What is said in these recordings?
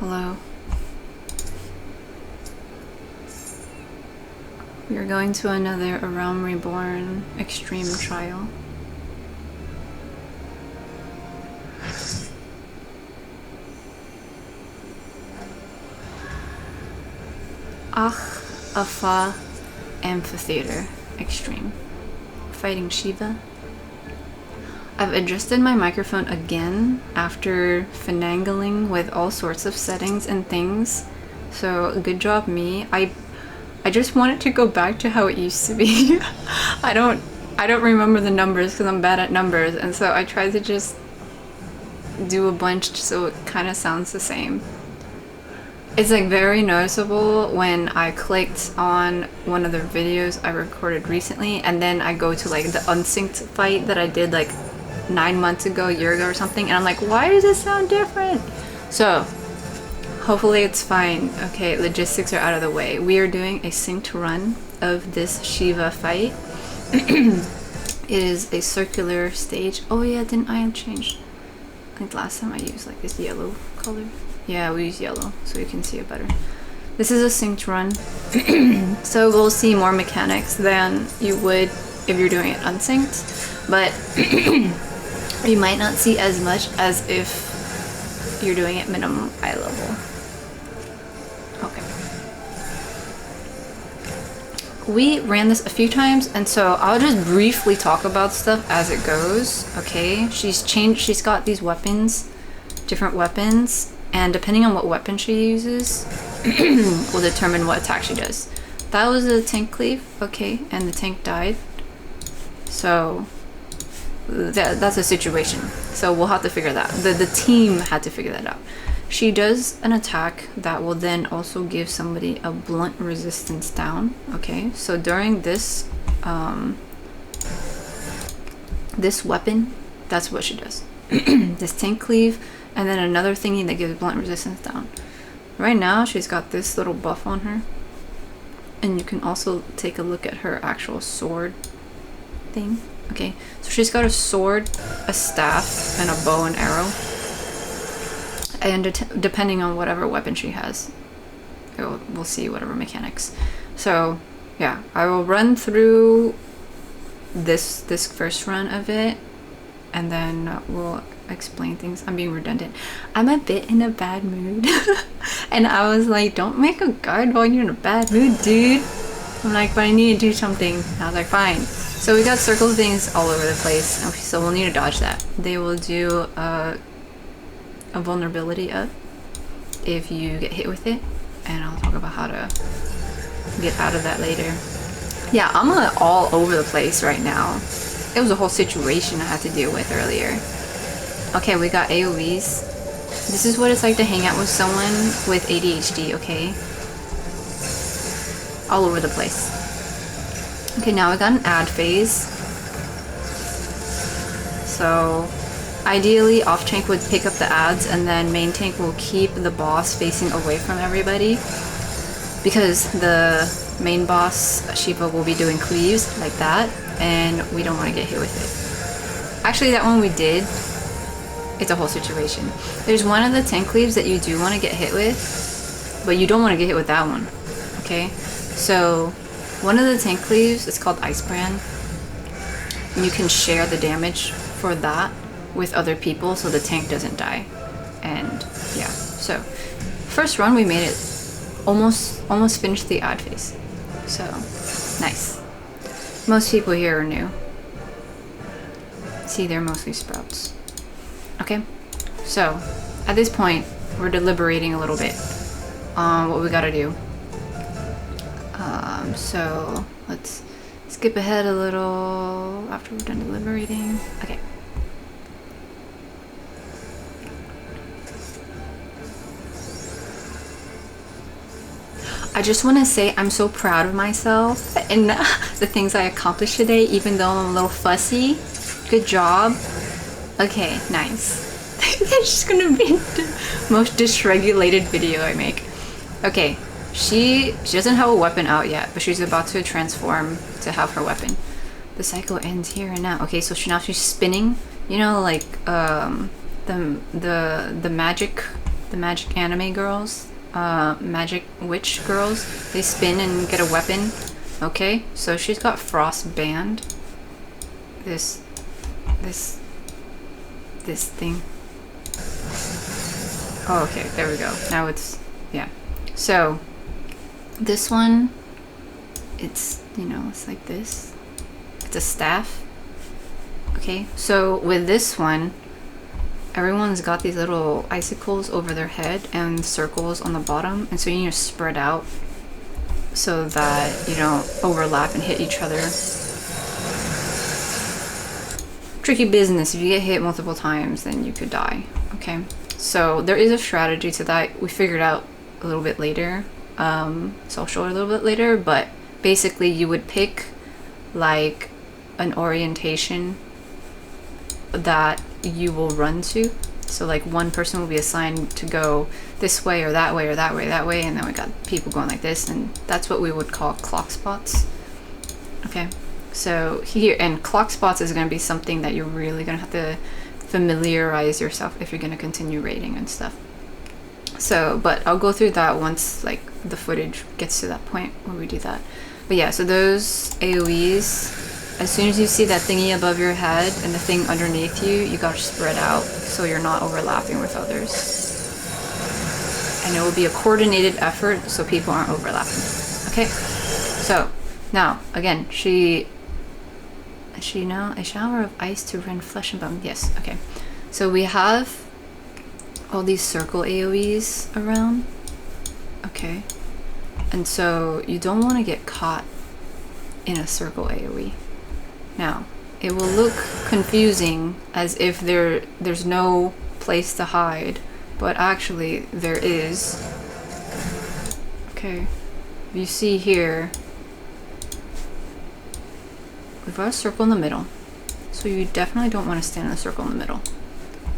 Hello. We are going to another A Realm Reborn extreme trial. Akh Afah Amphitheatre extreme. Fighting Shiva. I've adjusted my microphone again after finagling with all sorts of settings and things. So good job me. I just want it to go back to how it used to be. I don't remember the numbers because I'm bad at numbers, and so I tried to just do a bunch so it kind of sounds the same. It's like very noticeable when I clicked on one of the videos I recorded recently and then I go to like the unsynced fight that I did like 9 months ago, a year ago or something, and I'm like, why does it sound different? So hopefully it's fine. Okay, logistics are out of the way. We are doing a synced run of this Shiva fight. It is a circular stage. Oh yeah, didn't I change? I think last time I used like this yellow color. Yeah, we use yellow so you can see it better. This is a synced run. So we'll see more mechanics than you would if you're doing it unsynced, but you might not see as much as if you're doing it minimum eye level. Okay. We ran this a few times, and so I'll just briefly talk about stuff as it goes. Okay, she's got these weapons, different weapons, and depending on what weapon she uses will determine what attack she does. That was a tank cleave, okay, and the tank died. So that's a situation. So we'll have to figure that. The team had to figure that out. She does an attack that will then also give somebody a blunt resistance down. Okay, so during this this weapon, that's what she does. This tank cleave, and then another thingy that gives blunt resistance down. Right now she's got this little buff on her, and you can also take a look at her actual sword thing. Okay, so she's got a sword, a staff, and a bow and arrow, and depending on whatever weapon she has, we'll see whatever mechanics. So yeah, I will run through this first run of it, and then we'll explain things. I'm being redundant. I'm a bit in a bad mood. And I was like, don't make a guide while you're in a bad mood, dude. I'm like, but I need to do something. I was like, fine. So we got circle things all over the place, okay, so we'll need to dodge that. They will do a vulnerability up if you get hit with it, and I'll talk about how to get out of that later. Yeah, I'm all over the place right now. It was a whole situation I had to deal with earlier. Okay, we got AoEs. This is what it's like to hang out with someone with ADHD, okay? All over the place. Okay, now we got an ad phase. So ideally off tank would pick up the ads, and then main tank will keep the boss facing away from everybody, because the main boss Shiva will be doing cleaves like that, and we don't want to get hit with it. Actually, that one we did. It's a whole situation. There's one of the tank cleaves that you do want to get hit with, but you don't want to get hit with that one. Okay, so one of the tank cleaves is called Ice Brand. You can share the damage for that with other people so the tank doesn't die. And yeah, so first run we made it, almost finished the ad phase. So nice. Most people here are new. See, they're mostly sprouts. Okay, so at this point we're deliberating a little bit on what we gotta do. So let's skip ahead a little after we're done deliberating. Okay. I just want to say I'm so proud of myself and the things I accomplished today, even though I'm a little fussy. Good job. Okay, nice. It's just gonna be the most dysregulated video I make. Okay, she doesn't have a weapon out yet, but she's about to transform to have her weapon. The cycle ends here and now. Okay, so now she's spinning. You know, like the magic the magic anime girls, magic witch girls. They spin and get a weapon. Okay, so she's got frost band. This thing. Oh, okay, there we go. Now it's, yeah. So this one, it's, you know, it's like this. It's a staff. Okay, so with this one, everyone's got these little icicles over their head and circles on the bottom, and so you need to spread out so that you don't overlap and hit each other. Tricky business. If you get hit multiple times, then you could die. Okay, so there is a strategy to that. We figured out a little bit later, so I'll show it a little bit later, but basically you would pick like an orientation that you will run to. So like one person will be assigned to go this way or that way or that way, that way, and then we got people going like this, and that's what we would call clock spots. Okay, so here, and clock spots is going to be something that you're really going to have to familiarize yourself if you're going to continue raiding and stuff. So, but I'll go through that once like the footage gets to that point where we do that. But yeah, so those AoEs, as soon as you see that thingy above your head and the thing underneath you, you gotta spread out so you're not overlapping with others. And it will be a coordinated effort so people aren't overlapping. Okay, so now again, she now a shower of ice to rend flesh and bone. Yes, okay. So we have all these circle AoEs around. Okay, and so you don't want to get caught in a circle AoE. Now, it will look confusing as if there's no place to hide, but actually there is. Okay, you see here, we've got a circle in the middle, so you definitely don't want to stand in a circle in the middle.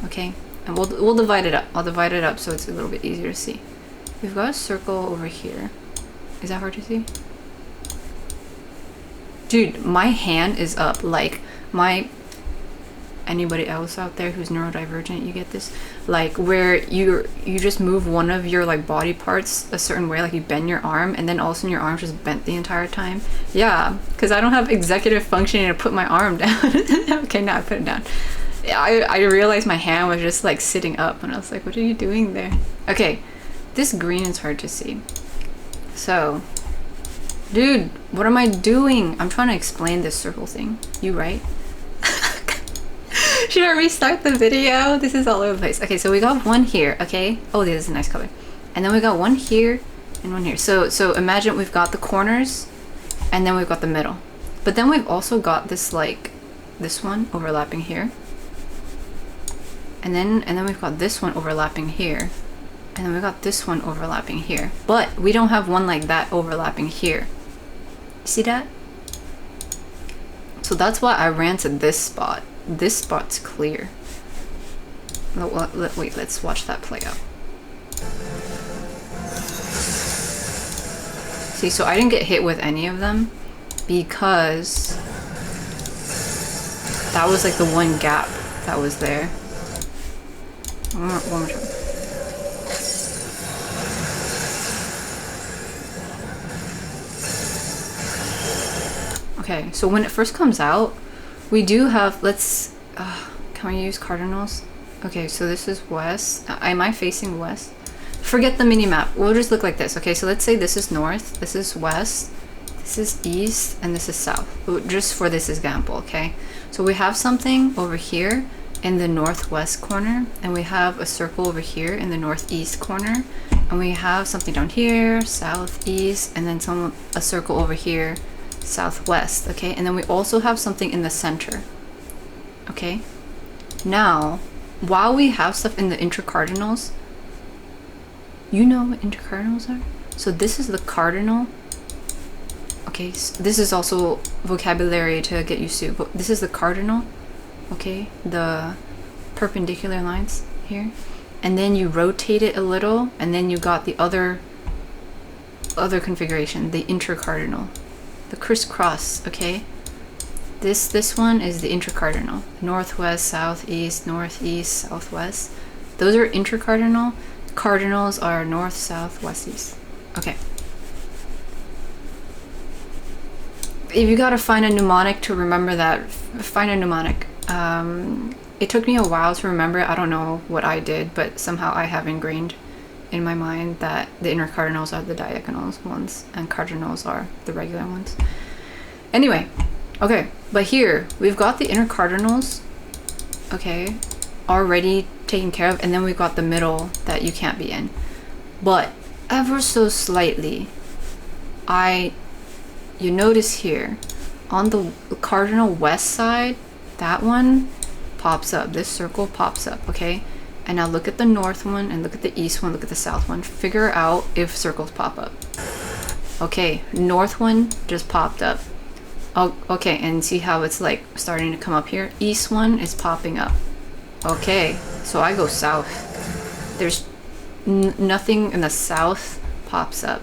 Okay, and we'll divide it up. I'll divide it up so it's a little bit easier to see. We've got a circle over here. Is that hard to see? Dude, my hand is up. Like, anybody else out there who's neurodivergent, you get this? Like, where you just move one of your, like, body parts a certain way, like you bend your arm, and then all of a sudden your arm's just bent the entire time. Yeah, because I don't have executive functioning to put my arm down. Okay, now I put it down. I realized my hand was just, like, sitting up, and I was like, what are you doing there? Okay, this green is hard to see. So, dude, what am I doing? I'm trying to explain this circle thing. You right? Should I restart the video? This is all over the place. Okay, so we got one here, okay? Oh, this is a nice color. And then we got one here and one here. So imagine we've got the corners and then we've got the middle. But then we've also got this, like, this one overlapping here. And then we've got this one overlapping here. And then we got this one overlapping here. But we don't have one like that overlapping here. See that? So that's why I ran to this spot. This spot's clear. Wait, let's watch that play out. See, so I didn't get hit with any of them because that was like the one gap that was there. One more time. Okay, so when it first comes out, we do have, can we use cardinals? Okay, so this is west. Am I facing west? Forget the mini map. We'll just look like this. Okay, so let's say this is north, this is west, this is east, and this is south. Just for this example, okay? So we have something over here in the northwest corner, and we have a circle over here in the northeast corner, and we have something down here, southeast, and then a circle over here, southwest, okay? And then we also have something in the center, okay? Now, while we have stuff in the intercardinals, you know what intercardinals are? So this is the cardinal, okay? So this is also vocabulary to get used to, but this is the cardinal, okay? The perpendicular lines here, and then you rotate it a little, and then you got the other configuration, the intercardinal. The crisscross, okay? This one is the intercardinal. Northwest, southeast, northeast, southwest. Those are intercardinal. cardinals are north, south, west, east. Okay. If you gotta find a mnemonic to remember that, find a mnemonic. It took me a while to remember it. I don't know what I did, but somehow I have ingrained in my mind that the inner cardinals are the diagonal ones and cardinals are the regular ones. Anyway, okay, but here we've got the inner cardinals, okay, already taken care of, and then we've got the middle that you can't be in. But ever so slightly, you notice here on the cardinal west side, that one pops up, this circle pops up, okay? And now look at the north one and look at the east one, look at the south one. Figure out if circles pop up. Okay, north one just popped up. Oh, okay, and see how it's like starting to come up here? East one is popping up. Okay, so I go south. There's nothing in the south pops up.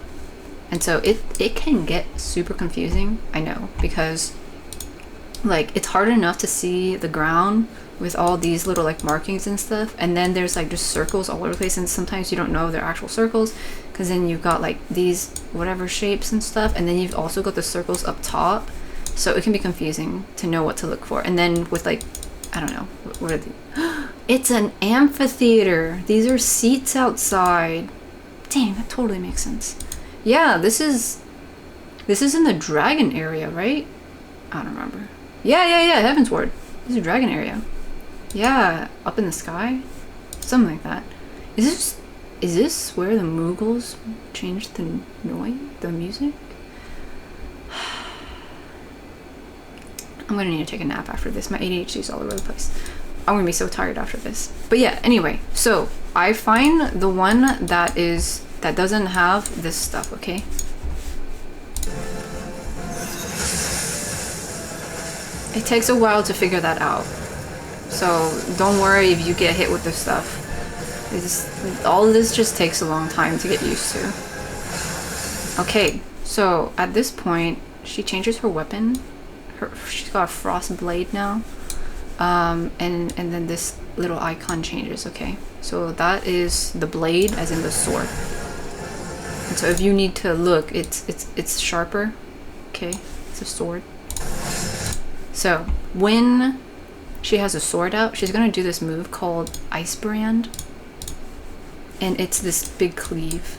And so it can get super confusing, I know, because like it's hard enough to see the ground with all these little like markings and stuff, and then there's like just circles all over the place, and sometimes you don't know they're actual circles because then you've got like these whatever shapes and stuff, and then you've also got the circles up top, so it can be confusing to know what to look for. And then with like, I don't know, what are they? It's an amphitheater. These are seats outside. Dang, that totally makes sense. Yeah, this is in the dragon area, right? I don't remember. Yeah, Heaven's Ward. This is a dragon area. Yeah, up in the sky? Something like that. Is this where the Mughals changed the noise? The music? I'm gonna need to take a nap after this. My ADHD is all over the place. I'm gonna be so tired after this. But yeah, anyway, so I find the one that doesn't have this stuff, okay? It takes a while to figure that out. So don't worry if you get hit with this stuff. All of this just takes a long time to get used to. Okay, so at this point, she changes her weapon. She's got a frost blade now. And then this little icon changes, okay? So that is the blade, as in the sword. And so if you need to look, it's sharper, okay? It's a sword. So when she has a sword out, she's gonna do this move called Ice Brand, and it's this big cleave.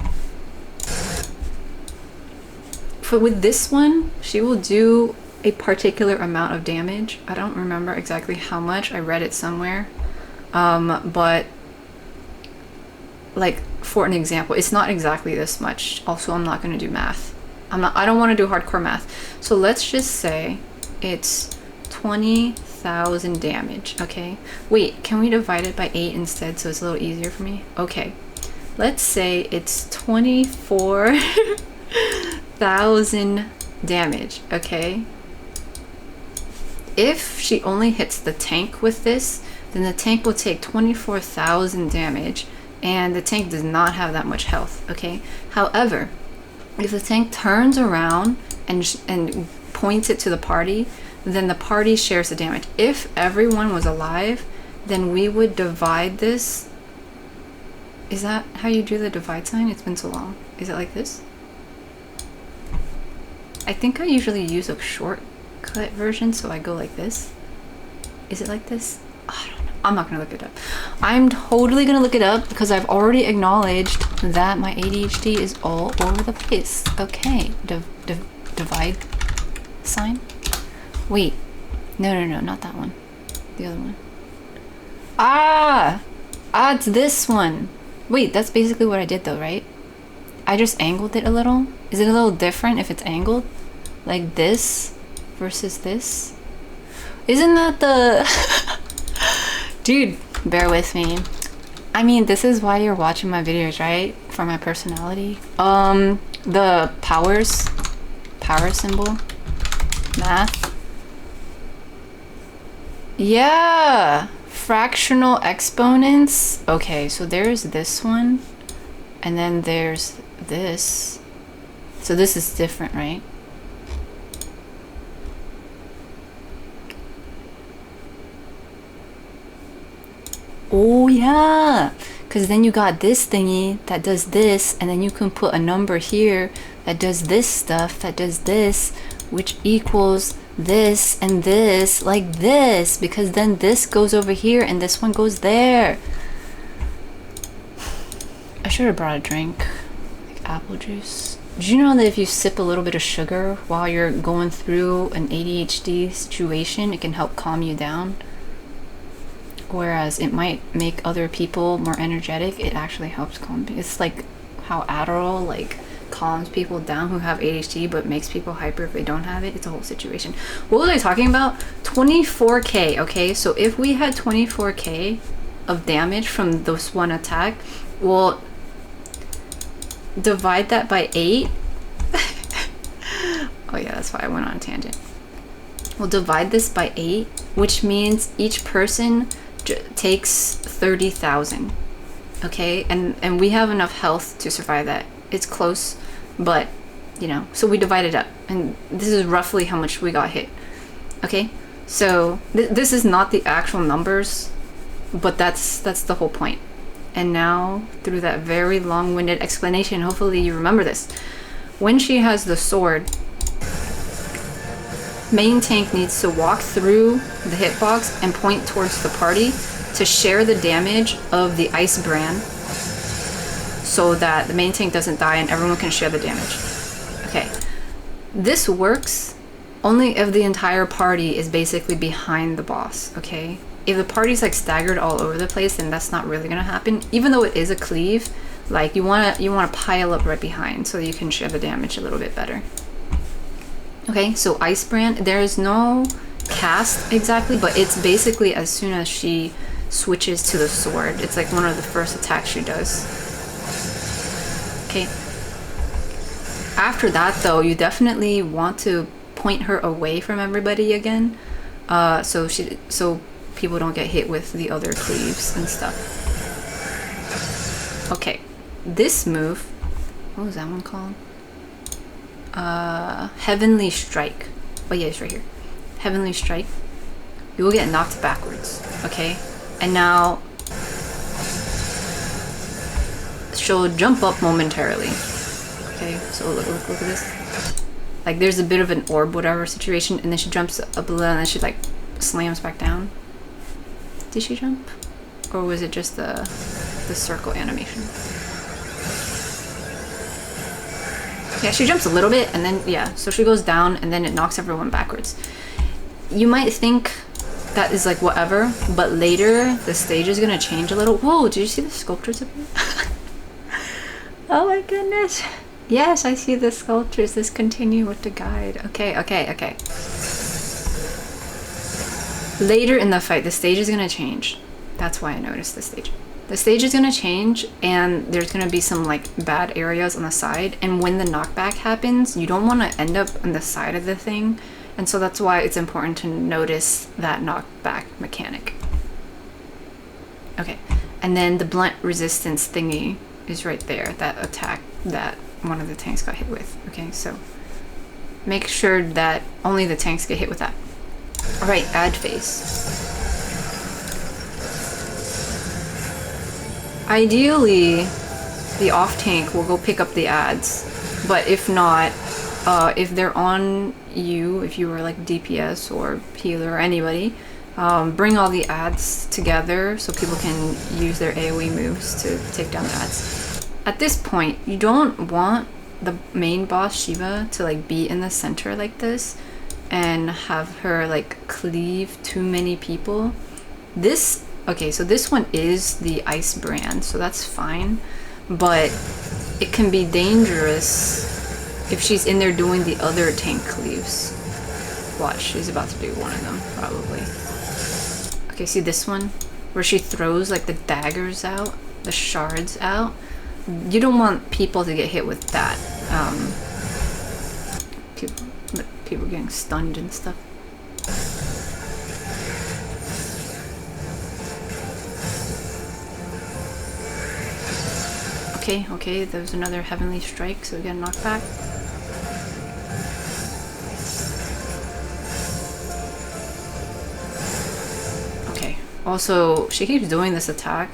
With this one, she will do a particular amount of damage. I don't remember exactly how much. I read it somewhere, but like for an example, it's not exactly this much. Also, I'm not gonna do math. I don't want to do hardcore math. So let's just say it's 20,000 damage, okay? Wait, can we divide it by 8 instead so it's a little easier for me? Okay, let's say it's 24,000 damage, okay? If she only hits the tank with this, then the tank will take 24,000 damage, and the tank does not have that much health, okay? However, if the tank turns around and points it to the party, then the party shares the damage. If everyone was alive, then we would divide this. Is that how you do the divide sign? It's been so long. Is it like this? I think I usually use a shortcut version, so I go like this. Is it like this? Oh, I don't know. I'm not gonna look it up. I'm totally gonna look it up because I've already acknowledged that my ADHD is all over the place. Okay, divide sign. Wait, no, not that one. The other one. It's this one. Wait, that's basically what I did though, right? I just angled it a little. Is it a little different if it's angled? Like this versus this? Isn't that the... Dude, bear with me. I mean, this is why you're watching my videos, right? For my personality. The power symbol, math. Yeah, fractional exponents. Okay, so there's this one, and then there's this. So this is different, right? Oh yeah, because then you got this thingy that does this, and then you can put a number here that does this stuff, that does this, which equals this and this, like this, because then this goes over here and this one goes there. I should have brought a drink, like apple juice. Did you know that if you sip a little bit of sugar while you're going through an ADHD situation, it can help calm you down? Whereas it might make other people more energetic, it actually helps calm people. It's like how Adderall like calms people down who have ADHD but makes people hyper if they don't have it. It's a whole situation. What was I talking about? 24k, okay? So if we had 24k of damage from this one attack, we'll divide that by 8. Oh yeah, that's why I went on a tangent. We'll divide this by 8, which means each person takes 30,000. Okay, and we have enough health to survive that. It's close, but you know, so we divide it up, and this is roughly how much we got hit. Okay, so this is not the actual numbers, but that's the whole point. And now, through that very long-winded explanation, hopefully you remember this. When she has the sword, main tank needs to walk through the hitbox and point towards the party to share the damage of the ice brand, so that the main tank doesn't die and everyone can share the damage. Okay, this works only if the entire party is basically behind the boss, okay? If the party's like staggered all over the place, then that's not really gonna happen. Even though it is a cleave, like you wanna pile up right behind so you can share the damage a little bit better. Okay, so Ice Brand, there is no cast exactly, but it's basically as soon as she switches to the sword. It's like one of the first attacks she does. Okay. After that though, you definitely want to point her away from everybody again, so people don't get hit with the other cleaves and stuff. Okay, this move, what was that one called? Heavenly Strike. Oh yeah, it's right here. Heavenly Strike. You will get knocked backwards, okay? And now she'll jump up momentarily. Okay, so look at this. Like there's a bit of an orb whatever situation, and then she jumps up a little and then she like slams back down. Did she jump? Or was it just the circle animation? Yeah, she jumps a little bit and then, yeah, so she goes down and then it knocks everyone backwards. You might think that is like whatever, but later the stage is gonna change a little. Whoa, did you see the sculptures up here? Oh my goodness. Yes, I see the sculptures. Let's continue with the guide. Okay. Later in the fight, the stage is gonna change. That's why I noticed the stage. The stage is gonna change and there's gonna be some like bad areas on the side, and when the knockback happens, you don't wanna end up on the side of the thing, and so that's why it's important to notice that knockback mechanic. Okay, and then the blunt resistance thingy is right there, that attack that one of the tanks got hit with. Okay, so make sure that only the tanks get hit with that. All right, ad phase. Ideally, the off tank will go pick up the ads, but if not, if they're on you, if you were like DPS or healer or anybody, bring all the ads together so people can use their AoE moves to take down the ads. At this point, you don't want the main boss Shiva to like be in the center like this and have her like cleave too many people. Okay, so this one is the ice brand, so that's fine, but it can be dangerous if she's in there doing the other tank cleaves. Watch, she's about to do one of them, probably. Okay, see this one? Where she throws like the daggers out, the shards out? You don't want people to get hit with that. People getting stunned and stuff. Okay, there's another Heavenly Strike, so we get a knockback. Okay, Also, she keeps doing this attack,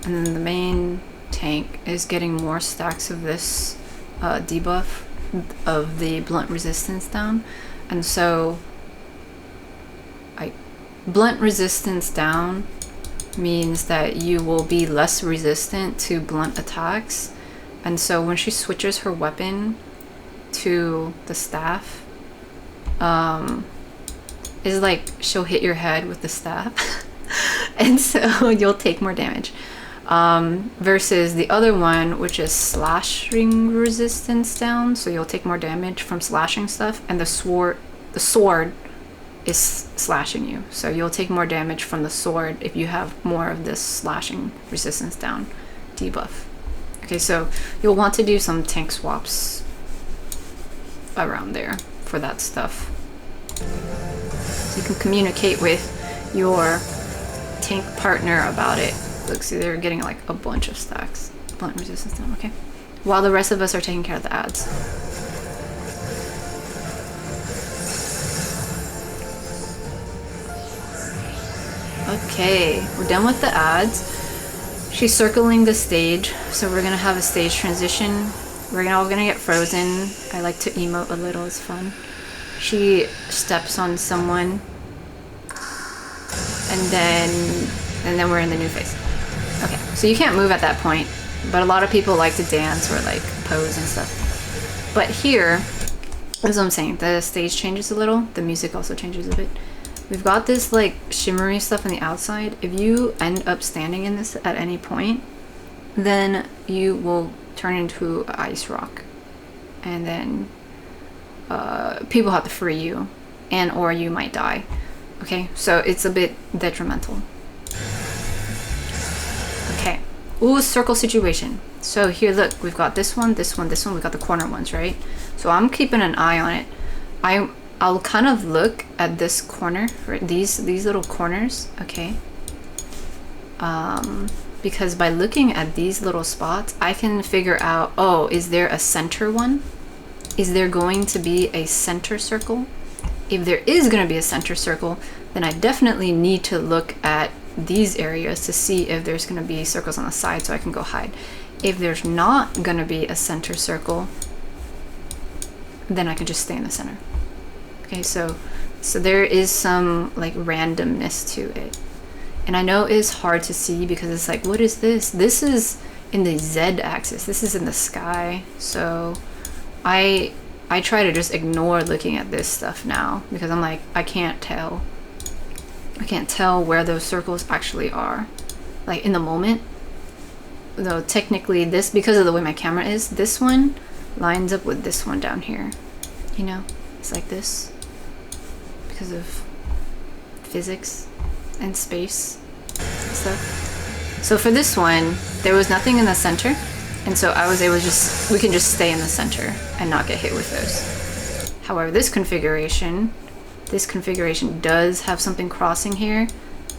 and then the main tank is getting more stacks of this debuff of the blunt resistance down. And so blunt resistance down means that you will be less resistant to blunt attacks. And so when she switches her weapon to the staff, is like she'll hit your head with the staff and so you'll take more damage, versus the other one, which is slashing resistance down, so you'll take more damage from slashing stuff, and the sword is slashing you, so you'll take more damage from the sword if you have more of this slashing resistance down debuff. Okay, so you'll want to do some tank swaps around there for that stuff. So you can communicate with your tank partner about it. Look, see, they're getting like a bunch of stacks. Blunt resistance down, okay. While the rest of us are taking care of the ads. Okay, we're done with the ads. She's circling the stage, so we're gonna have a stage transition. We're all gonna get frozen. I like to emote a little, it's fun. She steps on someone, and then we're in the new phase. Okay, so you can't move at that point, but a lot of people like to dance or like pose and stuff. But here, that's what I'm saying, the stage changes a little, the music also changes a bit. We've got this like shimmery stuff on the outside. If you end up standing in this at any point, then you will turn into an ice rock, and then people have to free you, and or you might die. Okay, so it's a bit detrimental. Okay, ooh, circle situation. So here, look, we've got this one, this one, this one. We got the corner ones, right? So I'm keeping an eye on it. I'll kind of look at this corner, right? These little corners, okay? Because by looking at these little spots, I can figure out, oh, is there a center one? Is there going to be a center circle? If there is going to be a center circle, then I definitely need to look at these areas to see if there's going to be circles on the side so I can go hide. If there's not going to be a center circle, then I can just stay in the center. Okay, so there is some like randomness to it. And I know it's hard to see because it's like, what is this? This is in the Z axis. This is in the sky. So I try to just ignore looking at this stuff now because I'm like, I can't tell. I can't tell where those circles actually are. Like in the moment. Though technically this, because of the way my camera is, this one lines up with this one down here. You know? It's like this. Because of physics and space and stuff. So for this one, there was nothing in the center. And so I was able to we can just stay in the center and not get hit with those. However, this configuration does have something crossing here.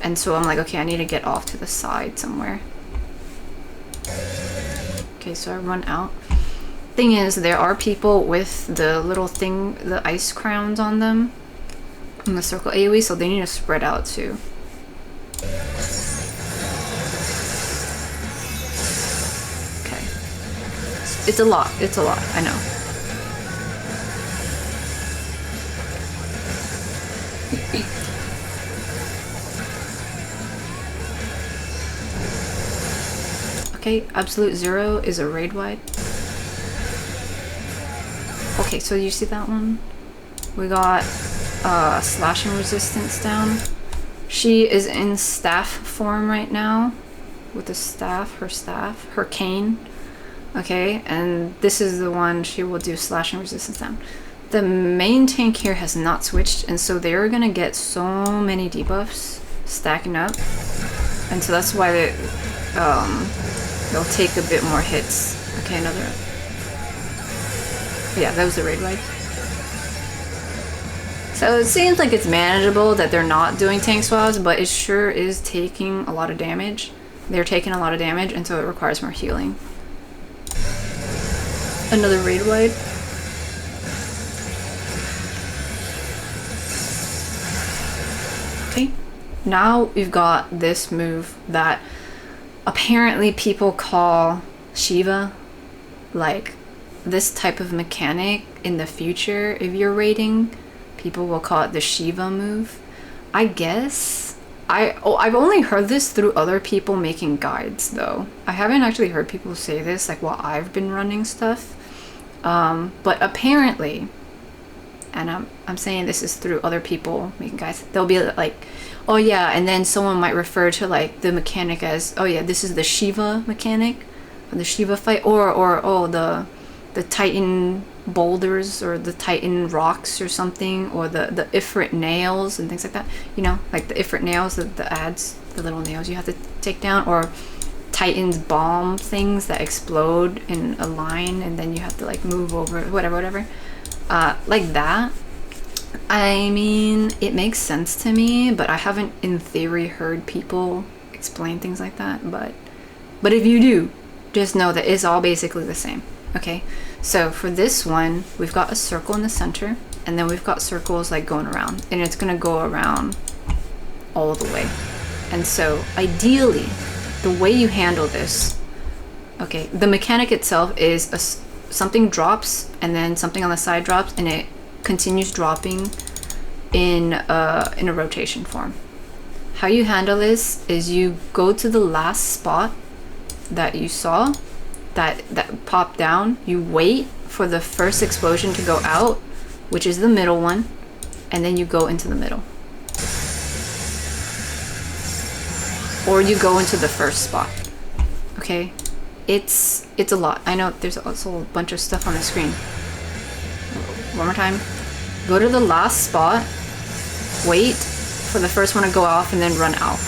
And so I'm like, okay, I need to get off to the side somewhere. Okay, so I run out. Thing is, there are people with the little thing, the ice crowns on them, in the circle AoE, so they need to spread out too. Okay. It's a lot, I know. Okay, Absolute Zero is a raid wide. Okay, so you see that one? We got slashing resistance down. She is in staff form right now with the staff, her cane. Okay, and this is the one she will do slashing resistance down. The main tank here has not switched, and so they're gonna get so many debuffs stacking up, and so that's why they'll take a bit more hits. Okay, another. Yeah, that was the raid wide. So it seems like it's manageable that they're not doing tank swaps, but it sure is taking a lot of damage. They're taking a lot of damage, and so it requires more healing. Another raid wide. Okay. now we've got this move that apparently people call Shiva. Like, this type of mechanic in the future, if you're raiding, people will call it the Shiva move. I guess. I've only heard this through other people making guides, though. I haven't actually heard people say this, like, while I've been running stuff. But apparently, and I'm saying this is through other people making guides, they'll be like, oh yeah, and then someone might refer to, like, the mechanic as, oh yeah, this is the Shiva mechanic, or the Shiva fight, or oh, the Titan boulders, or the Titan rocks or something, or the Ifrit nails and things like that, you know, like the Ifrit nails, the ads, the little nails you have to take down, or Titan's bomb things that explode in a line and then you have to, like, move over, whatever, like that. I mean, it makes sense to me, but I haven't in theory heard people explain things like that. But if you do, just know that it's all basically the same. Okay, so for this one, we've got a circle in the center, and then we've got circles like going around, and it's gonna go around all the way. And so ideally, the way you handle this, okay, the mechanic itself is something drops, and then something on the side drops, and it continues dropping in a rotation form. How you handle this is you go to the last spot that you saw that popped down, you wait for the first explosion to go out, which is the middle one, and then you go into the middle. Or you go into the first spot. Okay? It's a lot. I know there's also a bunch of stuff on the screen. One more time. Go to the last spot, wait for the first one to go off, and then run out.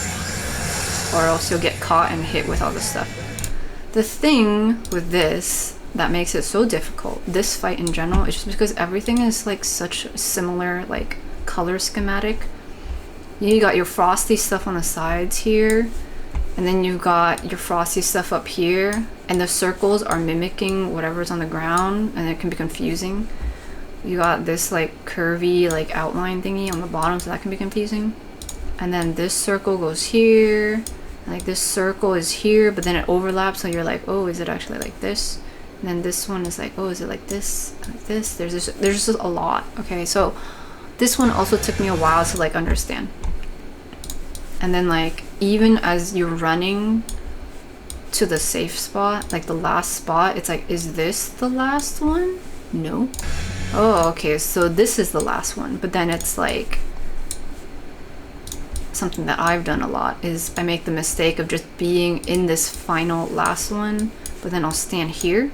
Or else you'll get caught and hit with all this stuff. The thing with this that makes it so difficult, this fight in general, is just because everything is like such similar, like, color schematic. You got your frosty stuff on the sides here, and then you've got your frosty stuff up here, and the circles are mimicking whatever's on the ground, and it can be confusing. You got this like curvy like outline thingy on the bottom, so that can be confusing. And then this circle goes here, like this circle is here, but then it overlaps, so you're like, oh, is it actually like this? And then this one is like, oh, is it like this? Like this? There's just a lot. Okay, so this one also took me a while to like understand. And then, like, even as you're running to the safe spot, like the last spot, it's like, is this the last one? No. Oh, okay, so this is the last one. But then it's like, something that I've done a lot is I make the mistake of just being in this final last one, but then I'll stand here.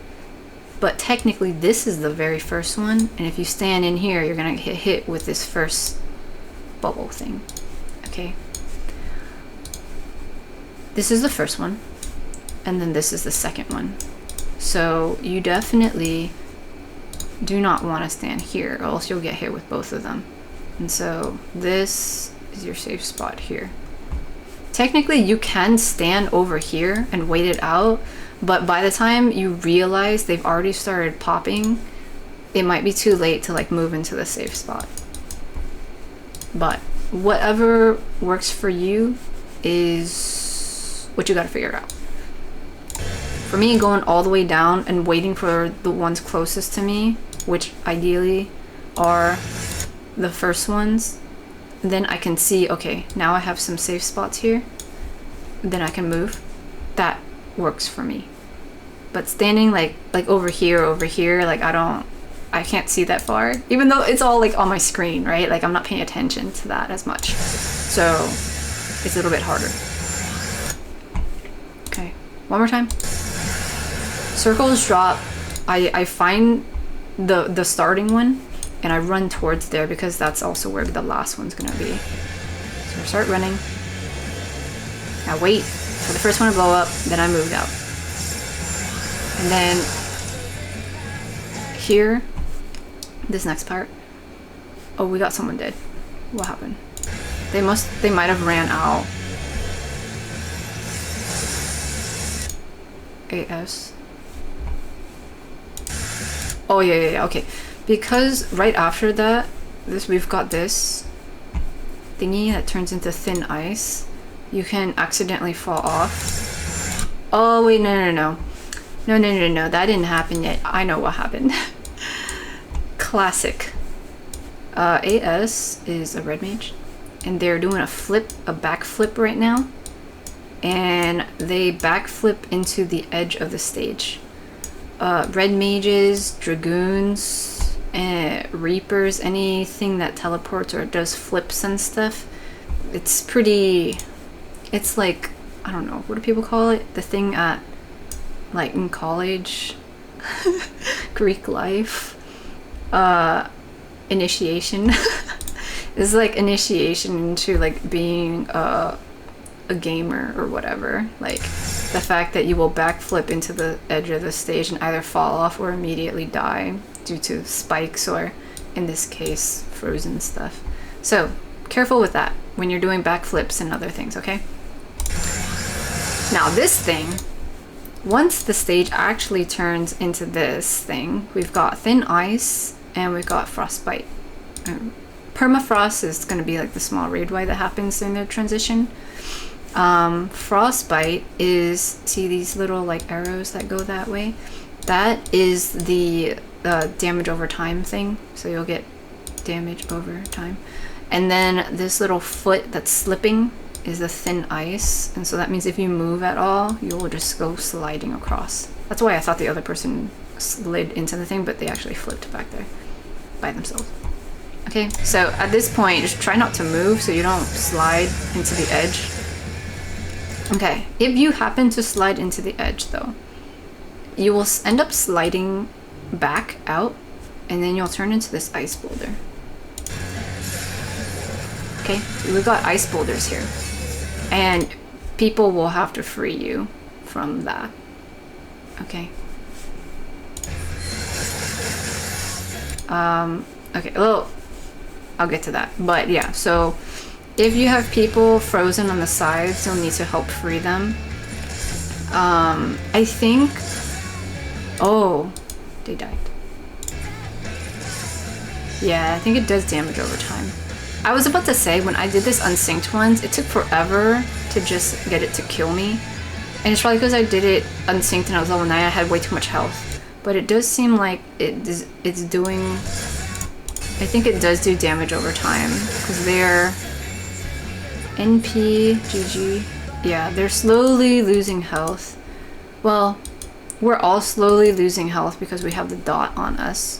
But technically this is the very first one, and if you stand in here, you're gonna get hit with this first bubble thing. Okay. This is the first one, and then this is the second one. So you definitely do not want to stand here, or else you'll get hit with both of them. And so this is your safe spot here. Technically you can stand over here and wait it out, but by the time you realize they've already started popping, it might be too late to like move into the safe spot. But whatever works for you is what you gotta figure out. For me, going all the way down and waiting for the ones closest to me, which ideally are the first ones, then I can see, okay, now I have some safe spots here, then I can move. That works for me. But standing like over here, like I can't see that far, even though it's all like on my screen, right? Like I'm not paying attention to that as much, so it's a little bit harder. Okay, one more time. Circles drop. I find the starting one and I run towards there because that's also where the last one's gonna be. So I start running. Now wait for the first one to blow up, then I moved out. And then here, this next part, oh, we got someone dead. What happened? They might have ran out. AS. Oh yeah, okay. Because right after that, we've got this. thingy that turns into thin ice, you can accidentally fall off. Oh wait, no, that didn't happen yet. I know what happened. Classic. AS is a red mage, and they're doing a backflip right now, and they backflip into the edge of the stage. Red mages, dragoons, reapers, anything that teleports or does flips and stuff, it's like, I don't know, what do people call it? The thing at, like, in college, Greek life, initiation. It's like initiation into like being a gamer or whatever. Like the fact that you will backflip into the edge of the stage and either fall off or immediately die due to spikes or, in this case, frozen stuff. So careful with that when you're doing backflips and other things, okay? Now this thing, once the stage actually turns into this thing, we've got thin ice and we've got frostbite. Permafrost is going to be like the small raid Y that happens in the transition. Frostbite is, see these little like arrows that go that way? That is the damage over time thing, so you'll get damage over time. And then this little foot that's slipping is the thin ice, and so that means if you move at all, you will just go sliding across. That's why I thought the other person slid into the thing, but they actually flipped back there by themselves. Okay, so at this point, just try not to move so you don't slide into the edge. Okay, if you happen to slide into the edge though, you will end up sliding back out, and then you'll turn into this ice boulder. Okay, we've got ice boulders here, and people will have to free you from that. Okay. Okay, well, I'll get to that. But yeah, so if you have people frozen on the sides, you'll need to help free them. I think... Oh, they died. Yeah, I think it does damage over time. I was about to say, when I did this unsynced ones, it took forever to just get it to kill me. And it's probably because I did it unsynced and I was level 9, I had way too much health. But it does seem like it's doing... I think it does do damage over time, because they're... NP, GG. Yeah, they're slowly losing health. Well, we're all slowly losing health because we have the dot on us.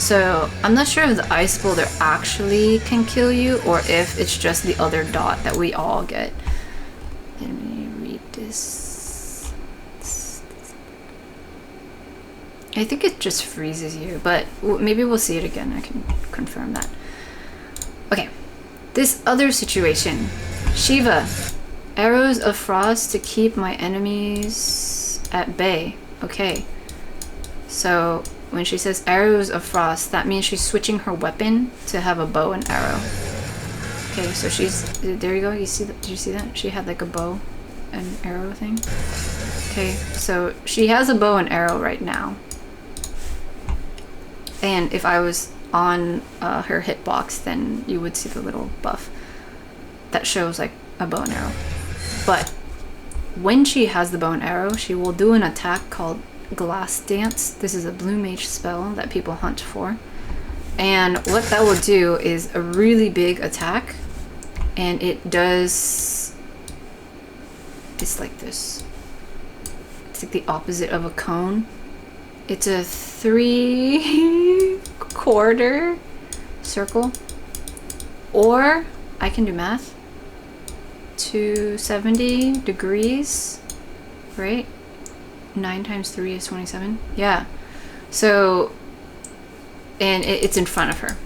So, I'm not sure if the ice boulder actually can kill you, or if it's just the other dot that we all get. Let me read this. I think it just freezes you, but maybe we'll see it again. I can confirm that. Okay, this other situation. Shiva, arrows of frost to keep my enemies at bay. Okay, so when she says arrows of frost, that means she's switching her weapon to have a bow and arrow. Okay, so she's, there you go, you see that? Did you see that? She had like a bow and arrow thing. Okay, so she has a bow and arrow right now. And if I was on her hitbox, then you would see the little buff that shows like a bow and arrow. But when she has the bow and arrow, she will do an attack called Glass Dance. This is a blue mage spell that people hunt for. And what that will do is a really big attack. And it does... It's like this. It's like the opposite of a cone. It's a 3/4 circle, or I can do math, 270 degrees, right? 9 times 3 is 27. Yeah, so, and it's in front of her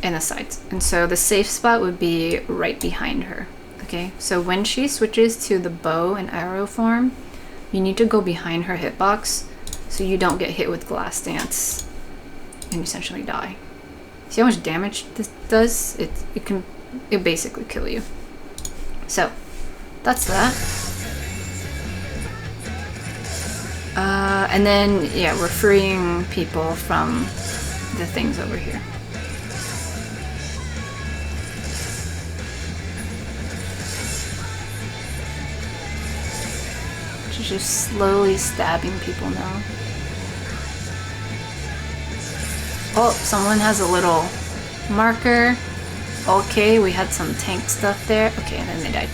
and the sides, and so the safe spot would be right behind her. Okay, so when she switches to the bow and arrow form, you need to go behind her hitbox so you don't get hit with Glass Dance and essentially die. See how much damage this does? It basically kill you. So that's that. And then yeah, we're freeing people from the things over here. She's just slowly stabbing people now. Oh, someone has a little marker. Okay, we had some tank stuff there. Okay, and then they died.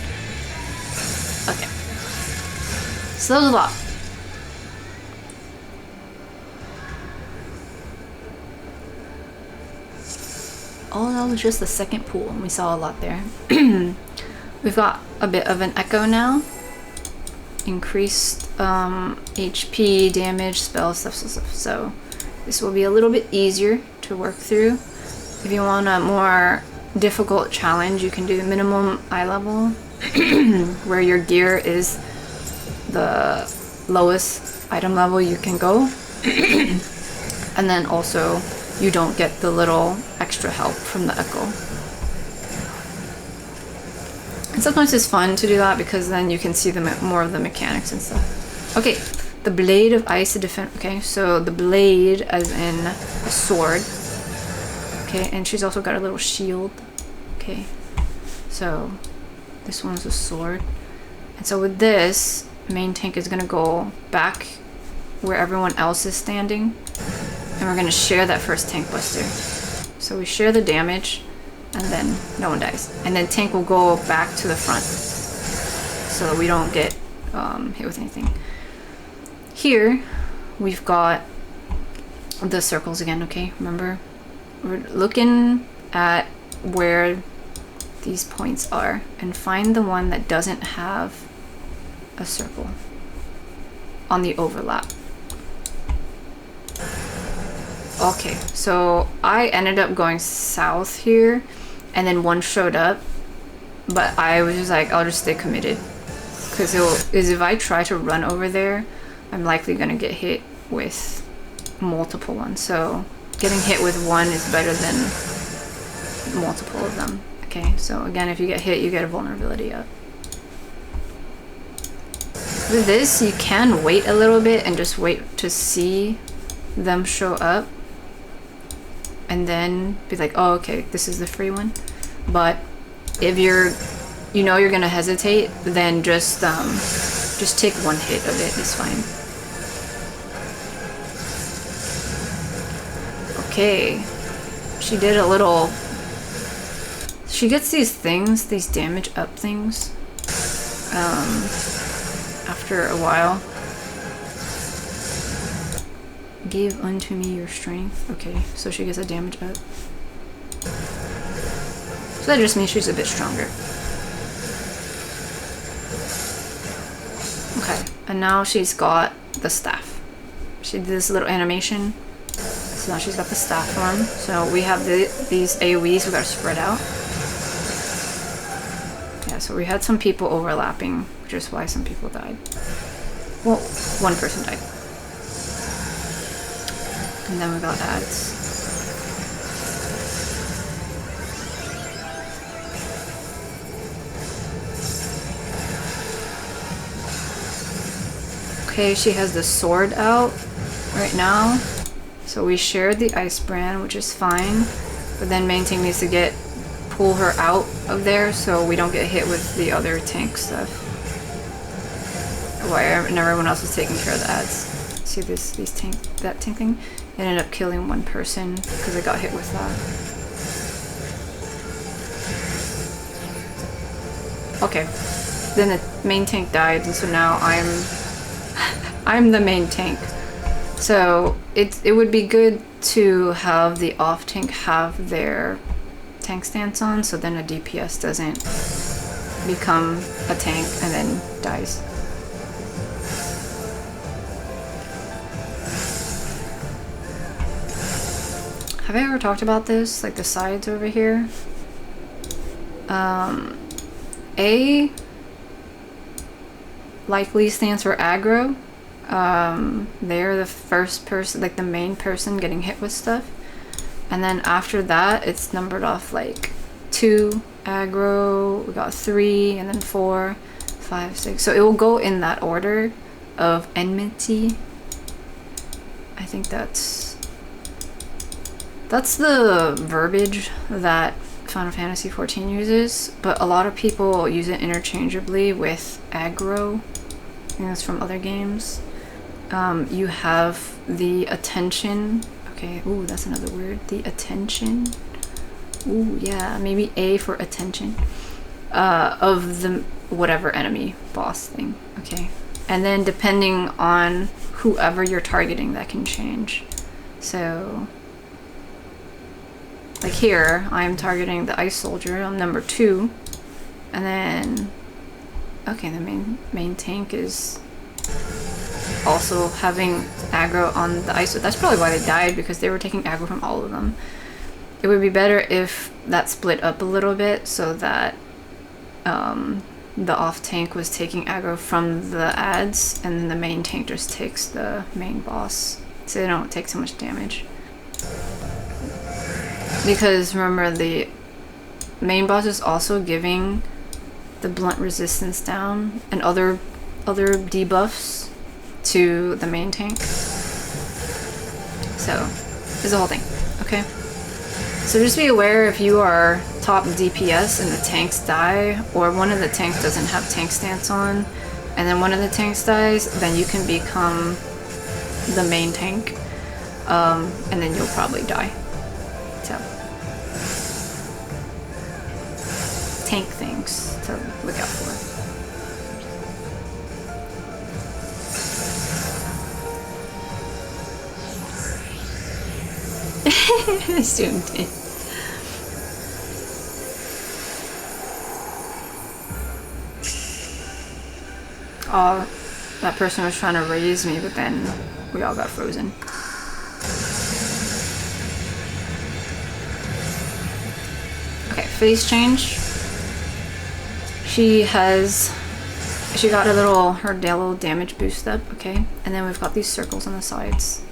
Okay. So that was a lot. Oh, that was just the second pool, and we saw a lot there. We've got a bit of an echo now. Increased HP, damage, spell stuff. So this will be a little bit easier to work through. If you want a more difficult challenge, you can do the minimum eye level, where your gear is the lowest item level you can go. And then also you don't get the little extra help from the echo. And sometimes it's fun to do that because then you can see more of the mechanics and stuff. Okay, the blade of ice to defend. Okay, so the blade as in a sword. Okay, and she's also got a little shield. Okay, so this one's a sword. And so with this, main tank is gonna go back where everyone else is standing. And we're gonna share that first tank buster. So we share the damage, and then no one dies. And then tank will go back to the front, so that we don't get hit with anything. Here, we've got the circles again, okay? Remember? We're looking at where these points are, and find the one that doesn't have a circle on the overlap. Okay, so I ended up going south here, and then one showed up, but I was just like, I'll just stay committed, because if I try to run over there, I'm likely gonna get hit with multiple ones. So getting hit with one is better than multiple of them. Okay, so again, if you get hit, you get a vulnerability up. With this, you can wait a little bit and just wait to see them show up, and then be like, oh, okay, this is the free one. But if you're gonna hesitate, then just take one hit of it, it's fine. Okay, she did a little, she gets these things, these damage up things, after a while. Give unto me your strength. Okay, so she gets a damage up. So that just means she's a bit stronger. Okay, and now she's got the staff. She did this little animation. So now she's got the staff form. So we have these AoEs we gotta spread out. Yeah, so we had some people overlapping, which is why some people died. Well, one person died. And then we got ads. Okay, she has the sword out right now. So we shared the ice brand, which is fine. But then main tank needs to pull her out of there so we don't get hit with the other tank stuff. And everyone else is taking care of the ads. See that tank thing? It ended up killing one person because it got hit with that. Okay, then the main tank died, and so now I'm the main tank. So it would be good to have the off tank have their tank stance on, so then a DPS doesn't become a tank and then dies. Have I ever talked about this? Like the sides over here? A likely stands for aggro. They're the first person, like the main person getting hit with stuff. And then after that, it's numbered off like 2 aggro, we got 3, and then 4, 5, 6. So it will go in that order of enmity. I think that's the verbiage that Final Fantasy XIV uses, but a lot of people use it interchangeably with aggro. think that's from other games. You have the attention. Okay, ooh, that's another word. The attention. Ooh, yeah, maybe A for attention. Of the whatever enemy boss thing. Okay. And then depending on whoever you're targeting, that can change. So, like here, I'm targeting the ice soldier. I'm number 2. And then, okay, the main tank is also having aggro on the ice. So that's probably why they died, because they were taking aggro from all of them. It would be better if that split up a little bit so that the off tank was taking aggro from the ads, and then the main tank just takes the main boss, so they don't take so much damage. Because remember, the main boss is also giving the blunt resistance down and other debuffs to the main tank. So there's a whole thing. Okay. So just be aware, if you are top DPS and the tanks die, or one of the tanks doesn't have tank stance on, and then one of the tanks dies, then you can become the main tank, and then you'll probably die. So, tank things to look out for. I assumed it. Oh, that person was trying to raise me, but then we all got frozen. Okay, phase change. She got her little damage boost up, okay? And then we've got these circles on the sides.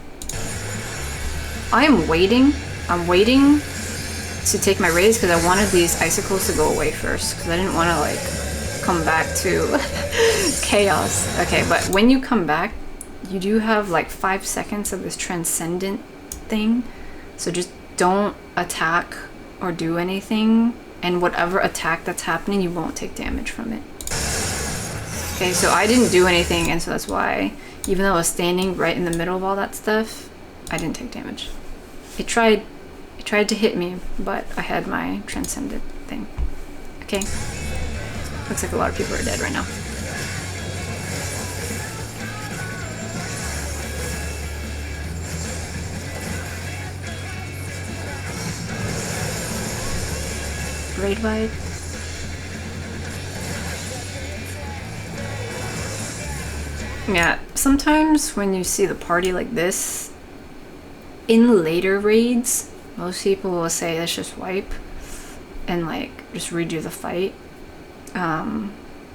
I'm waiting to take my raise because I wanted these icicles to go away first, because I didn't want to like come back to chaos. Okay, but when you come back, you do have like 5 seconds of this transcendent thing, so just don't attack or do anything, and whatever attack that's happening, you won't take damage from it. Okay, so I didn't do anything, and so that's why, even though I was standing right in the middle of all that stuff, I didn't take damage. It tried to hit me, but I had my transcendent thing. Okay. Looks like a lot of people are dead right now. Raid vibe. Yeah, sometimes when you see the party like this, in later raids, most people will say let's just wipe and like just redo the fight.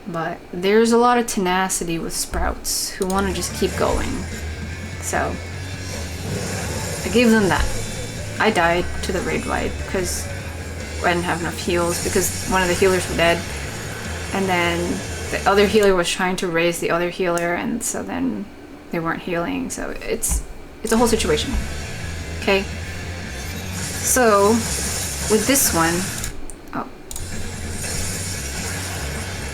But there's a lot of tenacity with sprouts who want to just keep going. So I gave them that. I died to the raid wipe because I didn't have enough heals, because one of the healers were dead, and then the other healer was trying to raise the other healer, and so then they weren't healing. So it's a whole situation. Okay, so with this one, oh,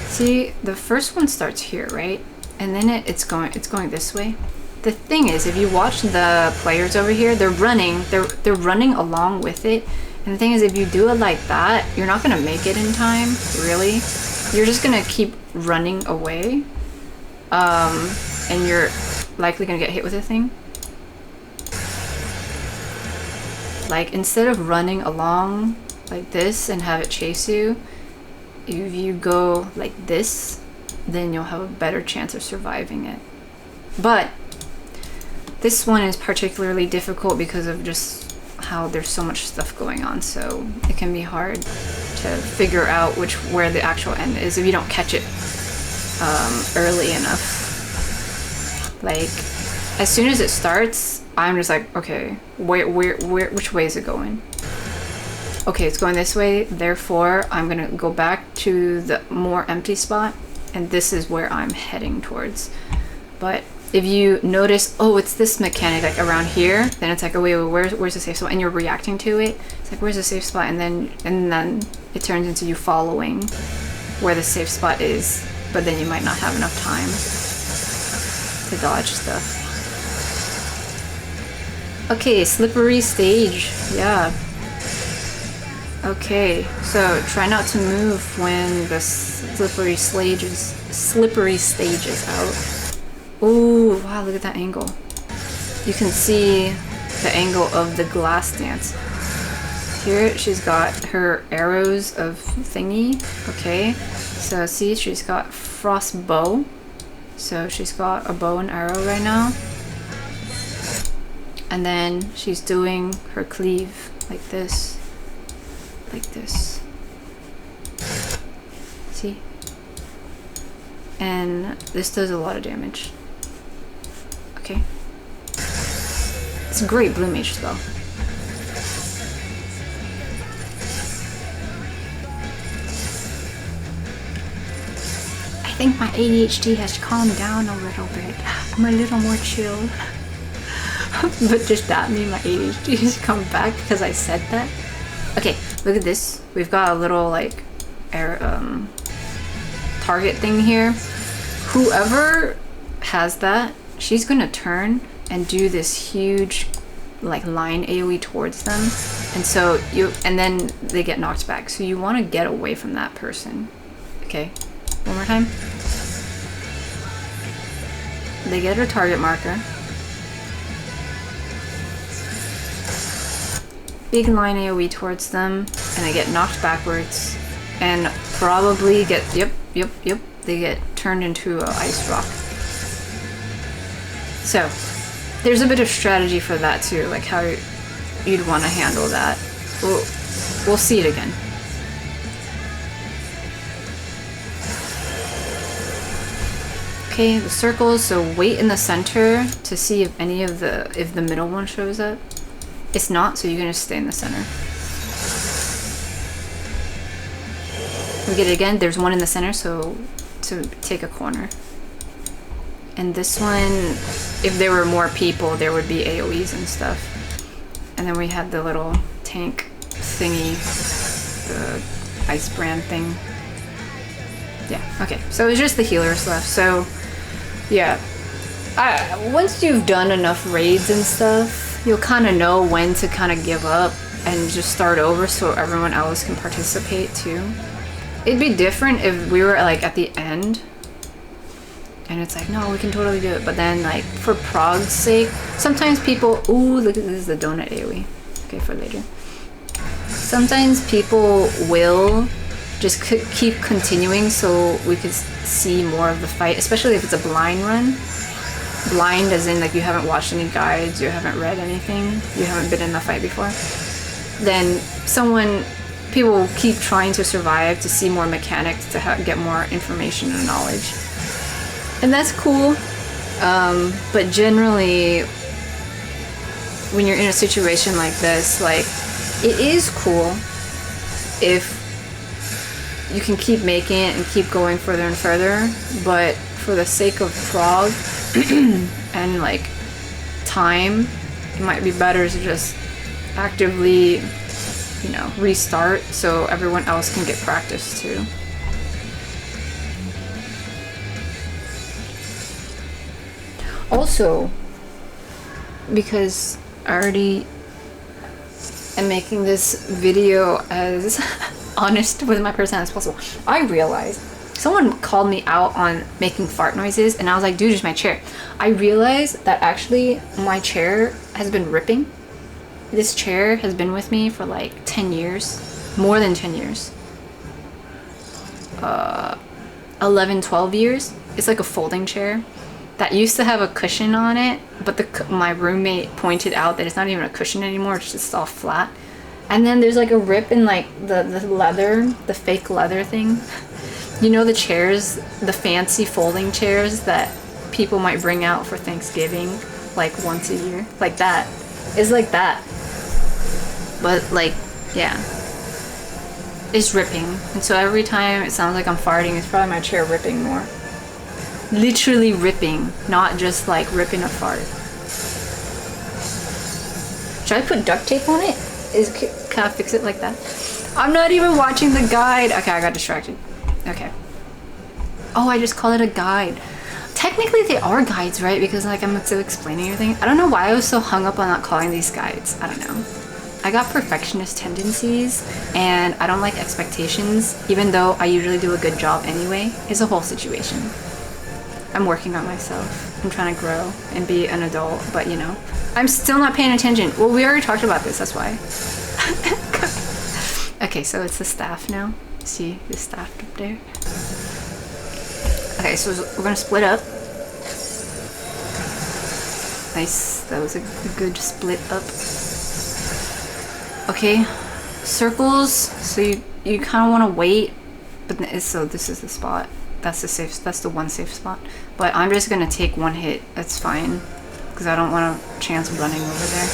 see, the first one starts here, right? And then it's going this way. The thing is, if you watch the players over here, they're running along with it. And the thing is, if you do it like that, you're not gonna make it in time, really. You're just gonna keep running away, and you're likely gonna get hit with a thing. Like, instead of running along like this and have it chase you, if you go like this, then you'll have a better chance of surviving it. But this one is particularly difficult because of just how there's so much stuff going on, so it can be hard to figure out where the actual end is if you don't catch it early enough. Like, as soon as it starts, I'm just like, okay, which way is it going? Okay, it's going this way, therefore I'm gonna go back to the more empty spot, and this is where I'm heading towards. But if you notice, oh, it's this mechanic like around here, then it's like, oh wait, where's the safe spot? And you're reacting to it. It's like, where's the safe spot? And then it turns into you following where the safe spot is, but then you might not have enough time. to dodge stuff. Okay, slippery stage. Yeah. Okay, so try not to move when the slippery stage is out. Ooh, wow, look at that angle. You can see the angle of the glass dance. Here she's got her arrows of thingy. Okay, so see, she's got frost bow. So she's got a bow and arrow right now. And then she's doing her cleave like this. Like this. See? And this does a lot of damage. Okay. It's a great blue mage spell. I think my ADHD has calmed down a little bit. I'm a little more chill. But does that mean my ADHD has come back because I said that? Okay, look at this. We've got a little like target thing here. Whoever has that, she's gonna turn and do this huge like line AoE towards them, and then they get knocked back. So you want to get away from that person. Okay, one more time. They get a target marker. Big line AoE towards them, and they get knocked backwards, and probably get, yep, they get turned into an ice rock. So, there's a bit of strategy for that too, like how you'd want to handle that. We'll see it again. Okay, the circles, so wait in the center to see if if the middle one shows up. It's not, so you're gonna stay in the center. We get it again, there's one in the center, so to take a corner. And this one, if there were more people, there would be AoEs and stuff. And then we had the little tank thingy, the ice brand thing. Yeah, okay, so it's just the healers left. So yeah, once you've done enough raids and stuff, you'll kind of know when to kind of give up and just start over so everyone else can participate too. It'd be different if we were like at the end and it's like, no, we can totally do it. But then like for prog's sake, sometimes people, ooh, look at this, is the donut AoE. Okay, for later. Sometimes people will just keep continuing so we could see more of the fight, especially if it's a blind run. Blind as in like you haven't watched any guides, you haven't read anything, you haven't been in the fight before. Then people will keep trying to survive to see more mechanics, to get more information and knowledge. And that's cool. But generally, when you're in a situation like this, like, it is cool if you can keep making it and keep going further and further, but for the sake of prog and like time, it might be better to just actively, you know, restart so everyone else can get practice too. Also, because I already am making this video as honest with my personality as possible, I realized someone called me out on making fart noises, and I was like, dude, it's my chair. I realized that actually my chair has been ripping. This chair has been with me for like 10 years, more than 10 years. 11, 12 years. It's like a folding chair that used to have a cushion on it, but my roommate pointed out that it's not even a cushion anymore, it's just all flat. And then there's like a rip in like the leather, the fake leather thing. You know, the chairs, the fancy folding chairs that people might bring out for Thanksgiving like once a year, like that. It's like that, but like, yeah, it's ripping. And so every time it sounds like I'm farting, it's probably my chair ripping more. Literally ripping, not just like ripping a fart. Should I put duct tape on it? Can I fix it like that? I'm not even watching the guide. Okay, I got distracted. Okay. Oh, I just call it a guide. Technically they are guides, right? Because like I'm still explaining everything. I don't know why I was so hung up on not calling these guides. I don't know. I got perfectionist tendencies and I don't like expectations, even though I usually do a good job anyway. It's a whole situation. I'm working on myself. I'm trying to grow and be an adult, but you know, I'm still not paying attention. Well, we already talked about this, that's why. Okay, so it's the staff now. See the staff up there? Okay, so we're gonna split up. Nice, that was a good split up. Okay, circles, so you kind of want to wait, but so this is the spot. That's the one safe spot. But I'm just gonna take one hit, that's fine, because I don't want a chance of running over there.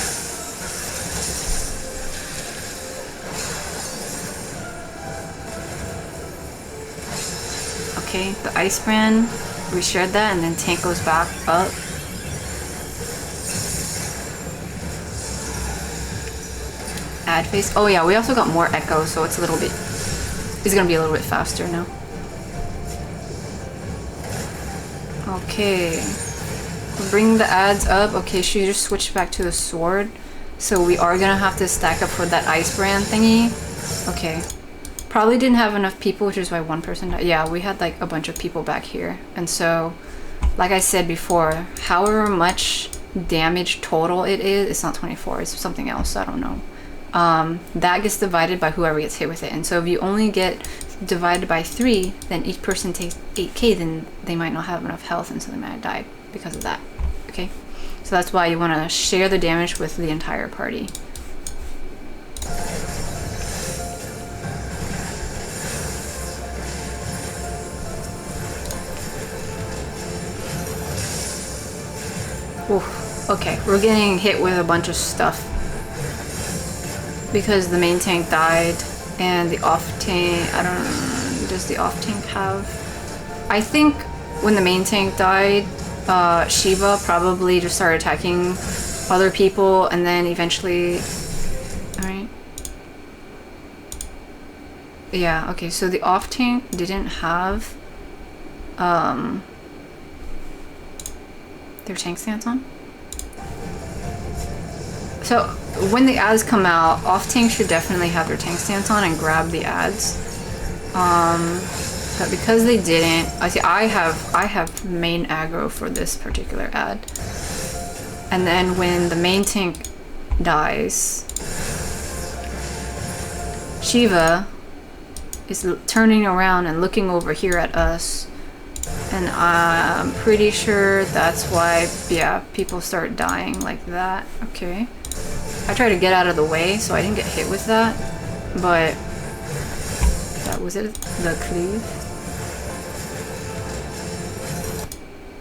Okay, the ice brand, we shared that, and then tank goes back up. Add phase. Oh yeah, we also got more echo, so it's gonna be a little bit faster now. Okay, bring the ads up. Okay, she just switched back to the sword, so we are gonna have to stack up for that ice brand thingy. Okay, probably didn't have enough people, which is why one person died. Yeah, we had like a bunch of people back here, and so like I said before, however much damage total it is, it's not 24, it's something else, I don't know. That gets divided by whoever gets hit with it, and so if you only get divided by 3, then each person takes 8k, then they might not have enough health, and so they might have died because of that. Okay, so that's why you want to share the damage with the entire party. Oof. Okay, we're getting hit with a bunch of stuff because the main tank died and the off tank, I don't know, does the off tank have? I think when the main tank died, Shiva probably just started attacking other people, and then eventually, alright. Yeah, okay, so the off tank didn't have their tank stance on. So when the ads come out, off tank should definitely have their tank stance on and grab the ads. But because they didn't, I have main aggro for this particular ad. And then when the main tank dies, Shiva is turning around and looking over here at us. And I'm pretty sure that's why, yeah, people start dying like that. Okay. I tried to get out of the way, so I didn't get hit with that. But that was it, the cleave.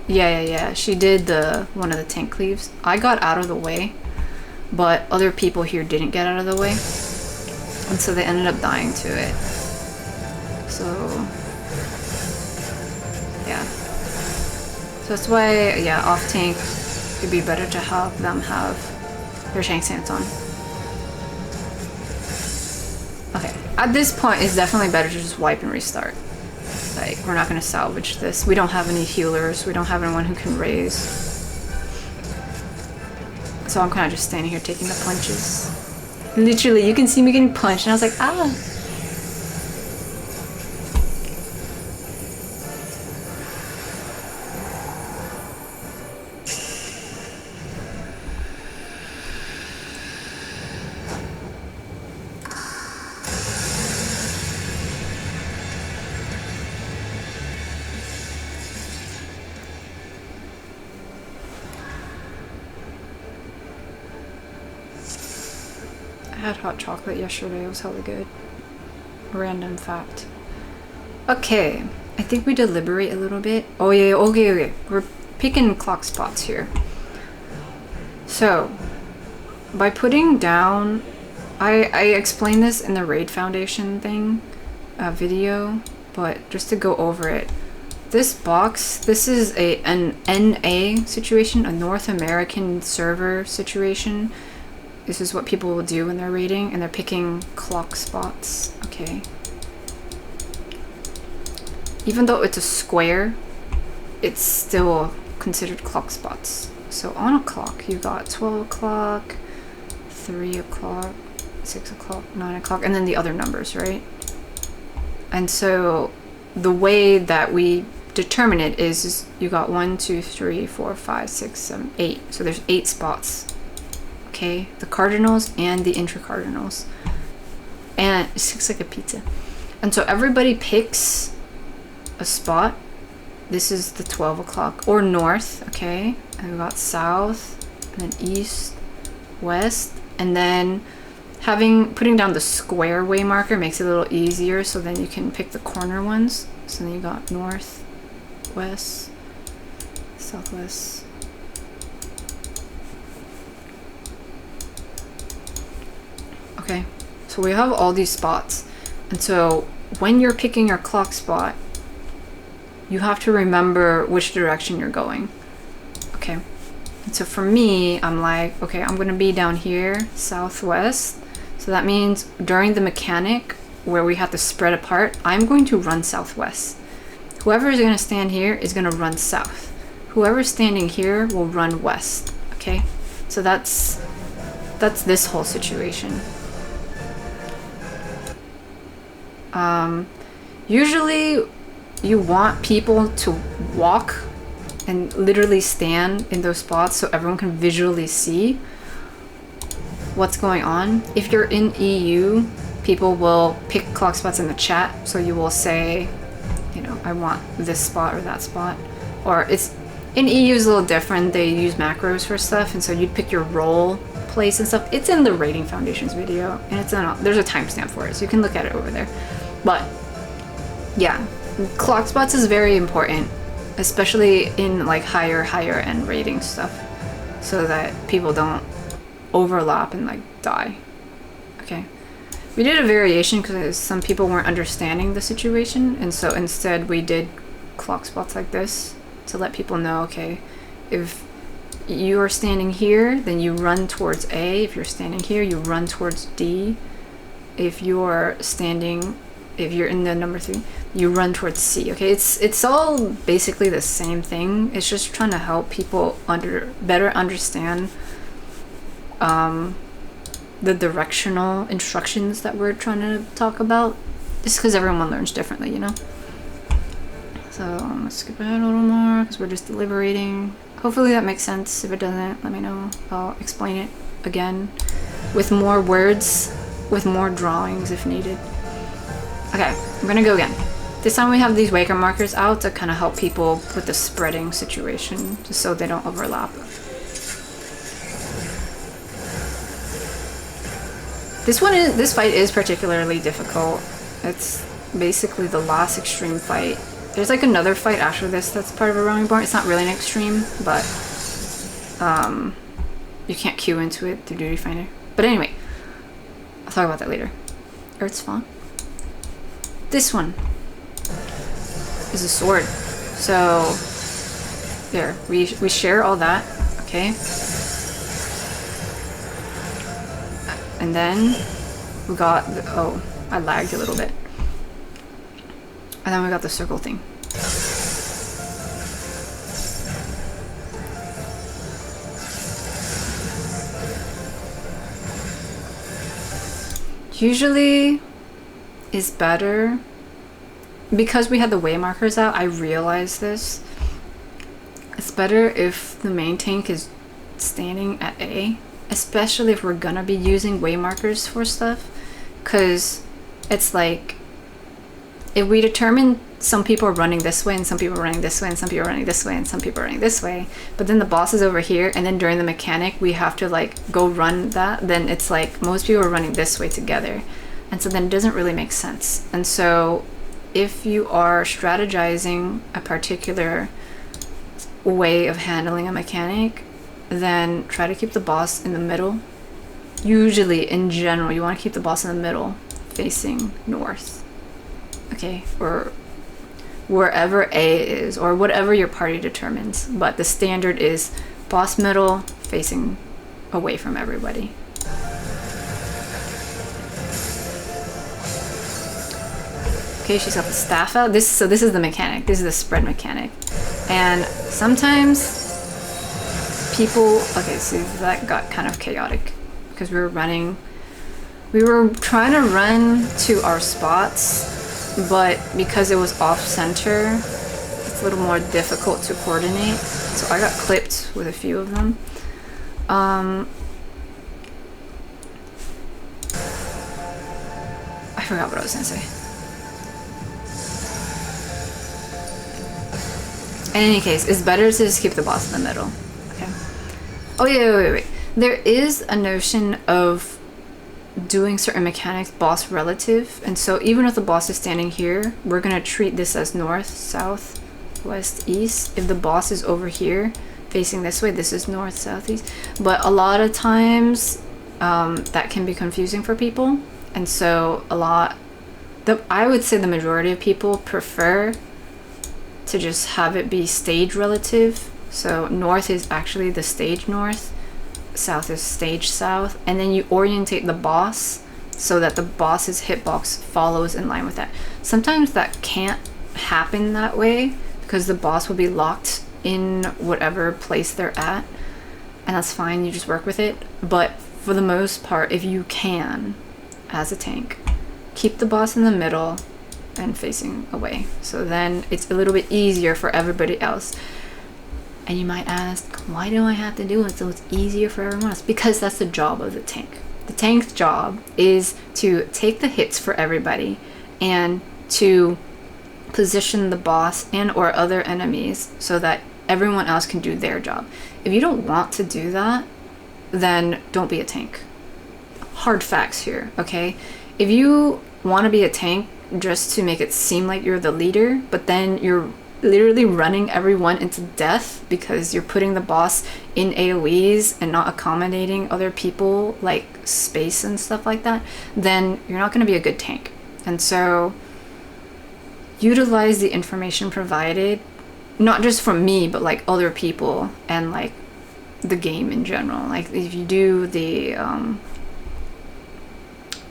Yeah. She did one of the tank cleaves. I got out of the way, but other people here didn't get out of the way, and so they ended up dying to it. So yeah. So that's why, yeah, off tank, it'd be better to have them have their tank stance on. Okay, at this point, it's definitely better to just wipe and restart. Like, we're not gonna salvage this. We don't have any healers. We don't have anyone who can raise. So I'm kind of just standing here taking the punches. Literally, you can see me getting punched, and I was like, ah. I had hot chocolate yesterday, it was hella good. Random fact. Okay, I think we deliberate a little bit. Oh yeah, okay. We're picking clock spots here. So, by putting down, I explained this in the Raid Foundation thing, video, but just to go over it. This box, this is an NA situation, a North American server situation. This is what people will do when they're raiding, and they're picking clock spots. Okay. Even though it's a square, it's still considered clock spots. So on a clock, you got 12 o'clock, 3 o'clock, 6 o'clock, 9 o'clock, and then the other numbers, right? And so the way that we determine it is you got 1, 2, 3, 4, 5, 6, 7, 8. So there's 8 spots. Okay, the cardinals and the intracardinals. And it looks like a pizza. And so everybody picks a spot. This is the 12 o'clock, or north, okay? And we got south, and then east, west, and then putting down the square way marker makes it a little easier, so then you can pick the corner ones. So then you got north, west, southwest. Okay, so we have all these spots. And so when you're picking your clock spot, you have to remember which direction you're going. Okay, and so for me, I'm like, okay, I'm gonna be down here, southwest. So that means during the mechanic where we have to spread apart, I'm going to run southwest. Whoever is gonna stand here is gonna run south. Whoever's standing here will run west, okay? So that's this whole situation. Usually you want people to walk and literally stand in those spots so everyone can visually see what's going on. If you're in EU, people will pick clock spots in the chat. So you will say, you know, I want this spot or that spot. Or it's in EU is a little different. They use macros for stuff, and so you'd pick your role place and stuff. It's in the Rating Foundations video, and there's a timestamp for it, so you can look at it over there. But yeah, clock spots is very important, especially in like higher end rating stuff, so that people don't overlap and like die. Okay, we did a variation because some people weren't understanding the situation, and so instead we did clock spots like this to let people know, okay, if you are standing here, then you run towards A. If you're standing here, you run towards D. If you're in the number 3, you run towards C. Okay, it's all basically the same thing. It's just trying to help people better understand the directional instructions that we're trying to talk about. Just because everyone learns differently, you know. So let's skip ahead a little more because we're just deliberating. Hopefully that makes sense. If it doesn't, let me know. I'll explain it again with more words, with more drawings if needed. Okay, I'm gonna go again. This time we have these Waker markers out to kind of help people with the spreading situation, just so they don't overlap. This fight is particularly difficult. It's basically the last extreme fight. There's like another fight after this that's part of a Reborn. It's not really an extreme, but you can't queue into it through Duty Finder. But anyway, I'll talk about that later. Earth's Fawn. This one is a sword. So there, we share all that, okay? And then we got oh, I lagged a little bit. And then we got the circle thing. Usually is better because we had the way markers out. I realized this. It's better if the main tank is standing at A, especially if we're gonna be using way markers for stuff, because it's like if we determine some people are running this way and some people are running this way and some people are running this way and some people are running this way, but then the boss is over here and then during the mechanic we have to like go run that, then it's like most people are running this way together, and so then it doesn't really make sense. And so if you are strategizing a particular way of handling a mechanic, then try to keep the boss in the middle. Usually in general you want to keep the boss in the middle facing north, okay, or wherever A is, or whatever your party determines, but the standard is boss middle facing away from everybody. Okay, she's got the staff out. This is the mechanic. This is the spread mechanic. And sometimes people, okay, so that got kind of chaotic because we were trying to run to our spots, but because it was off center, it's a little more difficult to coordinate. So I got clipped with a few of them. I forgot what I was gonna say. In any case, it's better to just keep the boss in the middle. Okay. Oh yeah, wait. There is a notion of doing certain mechanics boss relative, and so even if the boss is standing here, we're gonna treat this as north, south, west, east. If the boss is over here, facing this way, this is north, south, east. But a lot of times, that can be confusing for people, and so I would say the majority of people prefer to just have it be stage relative. So north is actually the stage north, south is stage south, and then you orientate the boss so that the boss's hitbox follows in line with that. Sometimes that can't happen that way because the boss will be locked in whatever place they're at, and that's fine, you just work with it. But for the most part, if you can, as a tank, keep the boss in the middle and facing away, so then it's a little bit easier for everybody else. And you might ask, why do I have to do it so it's easier for everyone else? Because that's the job of the tank. The tank's job is to take the hits for everybody and to position the boss and or other enemies so that everyone else can do their job. If you don't want to do that, then don't be a tank. Hard facts here, okay? If you want to be a tank just to make it seem like you're the leader, but then you're literally running everyone into death because you're putting the boss in AoEs and not accommodating other people like space and stuff like that, then you're not going to be a good tank. And so utilize the information provided, not just from me, but like other people and like the game in general. Like if you do the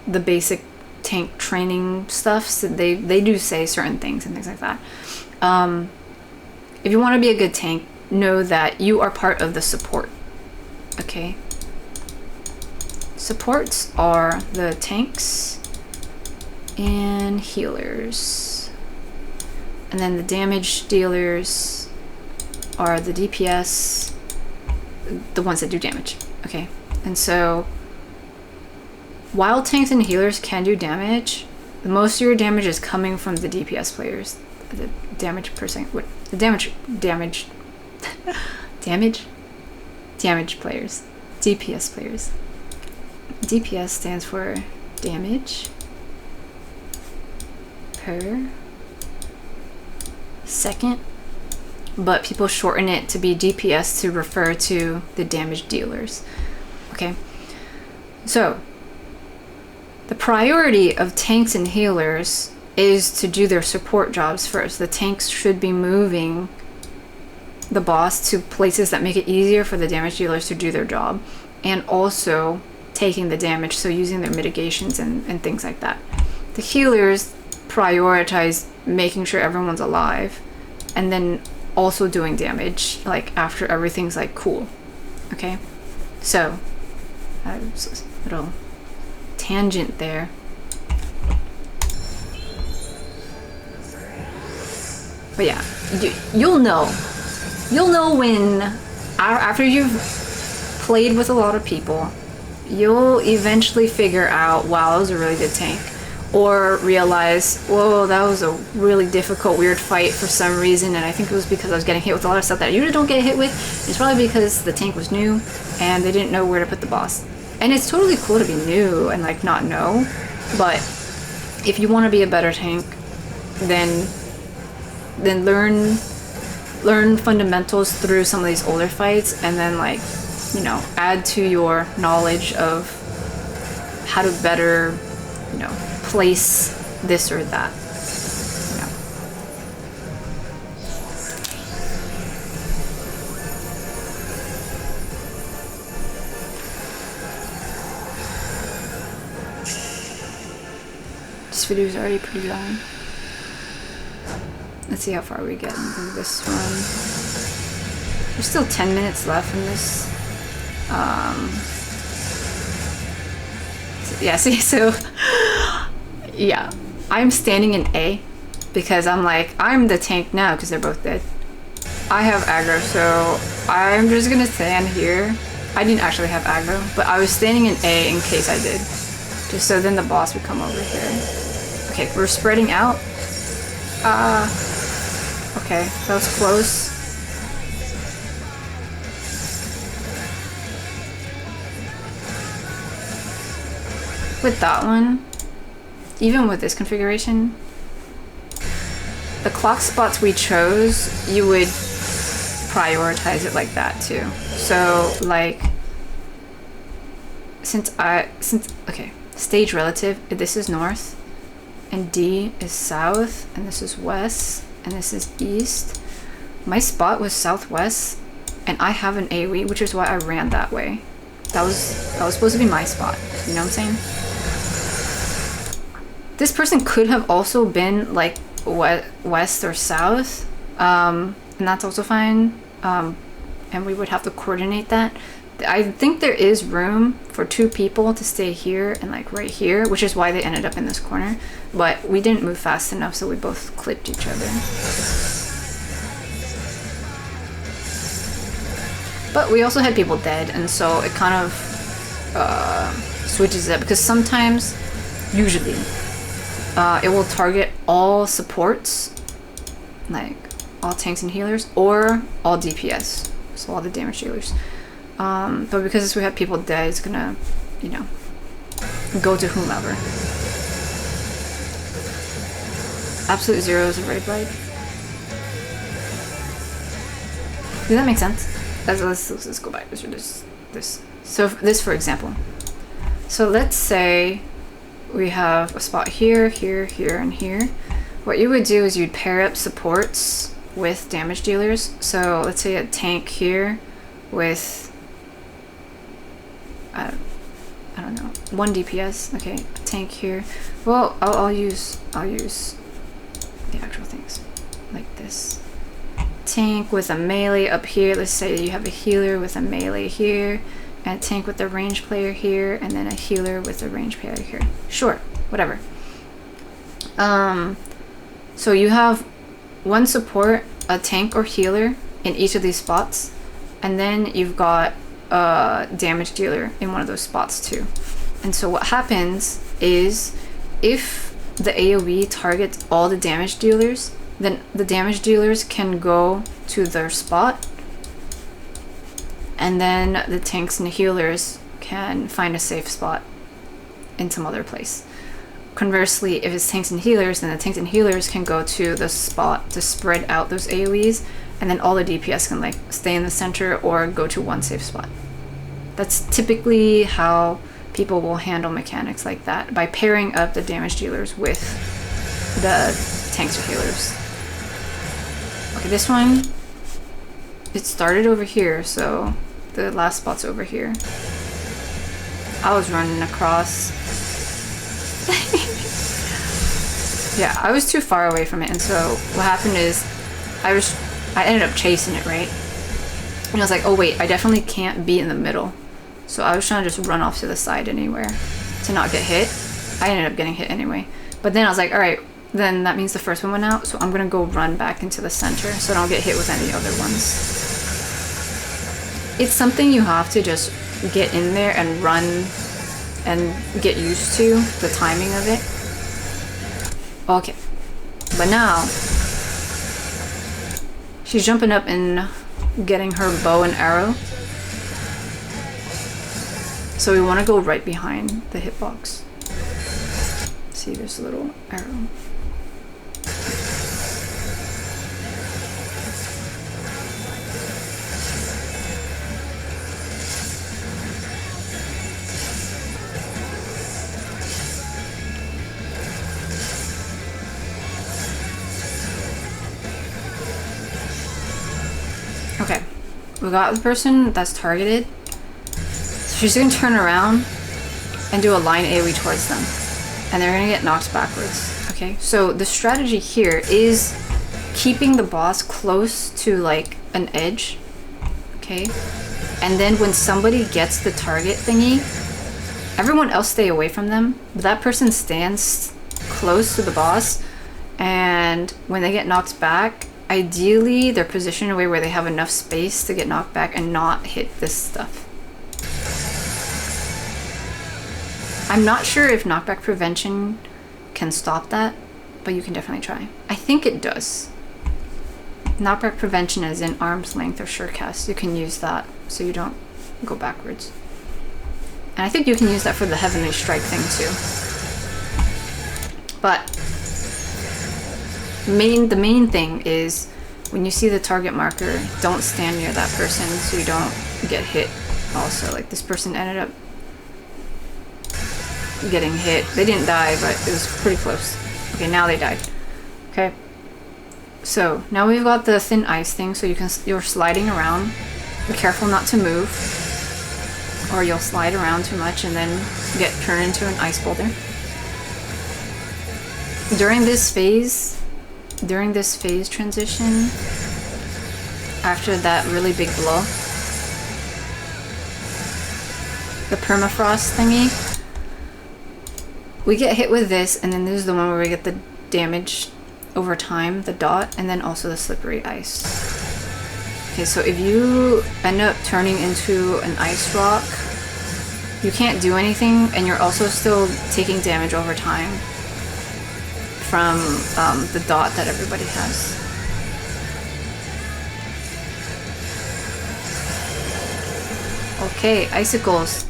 basic tank training stuff, so they do say certain things and things like that. If you want to be a good tank, know that you are part of the support. Okay? Supports are the tanks and healers. And then the damage dealers are the DPS, the ones that do damage. Okay? And so while tanks and healers can do damage, most of your damage is coming from the DPS players. The damage percent, what? The damage players. DPS players. DPS stands for damage per second, but people shorten it to be DPS to refer to the damage dealers. Okay? So, the priority of tanks and healers is to do their support jobs first. The tanks should be moving the boss to places that make it easier for the damage dealers to do their job, and also taking the damage, so using their mitigations and things like that. The healers prioritize making sure everyone's alive, and then also doing damage like after everything's like cool. Okay, so a little tangent there. But yeah, you'll know when after you've played with a lot of people, you'll eventually figure out, wow, that was a really good tank, or realize, whoa, that was a really difficult, weird fight for some reason, and I think it was because I was getting hit with a lot of stuff that I usually don't get hit with. It's probably because the tank was new and they didn't know where to put the boss. And it's totally cool to be new and like not know, but if you want to be a better tank, then learn fundamentals through some of these older fights, and then like, you know, add to your knowledge of how to better, you know, place this or that. You know. This video is already pretty long. Let's see how far we get into this one. There's still 10 minutes left in this. Yeah, see, so yeah, I'm standing in A because I'm like, I'm the tank now because they're both dead. I have aggro, so I'm just gonna stand here. I didn't actually have aggro, but I was standing in A in case I did. Just so then the boss would come over here. Okay, we're spreading out. Okay, that was close. With that one, even with this configuration, the clock spots we chose, you would prioritize it like that too. So like, okay, stage relative, this is north, and D is south, and this is west, and this is east. My spot was southwest, and I have an AoE, which is why I ran that way. That was supposed to be my spot, you know what I'm saying? This person could have also been like west or south, and that's also fine. And we would have to coordinate that. I think there is room for 2 people to stay here and like right here, which is why they ended up in this corner. But we didn't move fast enough, so we both clipped each other. But we also had people dead, and so it kind of switches it up, because sometimes, usually, it will target all supports, like all tanks and healers, or all DPS, so all the damage dealers. But because we have people dead, it's gonna, you know, go to whomever. Absolute Zero is a raid bite. Does that make sense? Let's go back. This. So this, for example. So let's say we have a spot here, here, here, and here. What you would do is you'd pair up supports with damage dealers. So let's say a tank here with, I don't know, 1 DPS. Okay, a tank here. Well, I'll use the actual things like this. Tank with a melee up here. Let's say you have a healer with a melee here, and a tank with a range player here, and then a healer with a range player here. Sure, whatever. So you have 1 support, a tank or healer in each of these spots, and then you've got a damage dealer in one of those spots too. And so what happens is, if the AoE targets all the damage dealers, then the damage dealers can go to their spot, and then the tanks and the healers can find a safe spot in some other place. Conversely, if it's tanks and healers, then the tanks and healers can go to the spot to spread out those AoEs, and then all the DPS can like stay in the center or go to one safe spot. That's typically how people will handle mechanics like that, by pairing up the damage dealers with the tanks or healers. Okay, this one, it started over here, so the last spot's over here. I was running across. Yeah, I was too far away from it, and so what happened is I ended up chasing it, right? And I was like, oh wait, I definitely can't be in the middle. So I was trying to just run off to the side anywhere to not get hit. I ended up getting hit anyway. But then I was like, alright, then that means the first one went out, so I'm gonna go run back into the center so I don't get hit with any other ones. It's something you have to just get in there and run and get used to, the timing of it. Okay, but now she's jumping up and getting her bow and arrow. So we want to go right behind the hitbox. See, there's a little arrow. Okay, we got the person that's targeted. So she's gonna turn around and do a line AoE towards them, and they're gonna get knocked backwards. Okay, so the strategy here is keeping the boss close to like an edge, okay? And then when somebody gets the target thingy, everyone else stay away from them, but that person stands close to the boss, and when they get knocked back, ideally they're positioned in a way where they have enough space to get knocked back and not hit this stuff. I'm not sure if knockback prevention can stop that, but you can definitely try. I think it does. Knockback prevention is in arm's length or surecast. You can use that so you don't go backwards. And I think you can use that for the Heavenly Strike thing too. But the main thing is when you see the target marker, don't stand near that person so you don't get hit also. Like this person ended up getting hit. They didn't die, but it was pretty close. Okay, now they died. Okay. So now we've got the thin ice thing, so you're sliding around. Be careful not to move, or you'll slide around too much and then get turned into an ice boulder. During this phase transition, after that really big blow, the permafrost thingy, we get hit with this, and then this is the one where we get the damage over time, the dot, and then also the slippery ice. Okay, so if you end up turning into an ice rock, you can't do anything, and you're also still taking damage over time from the dot that everybody has. Okay, icicles.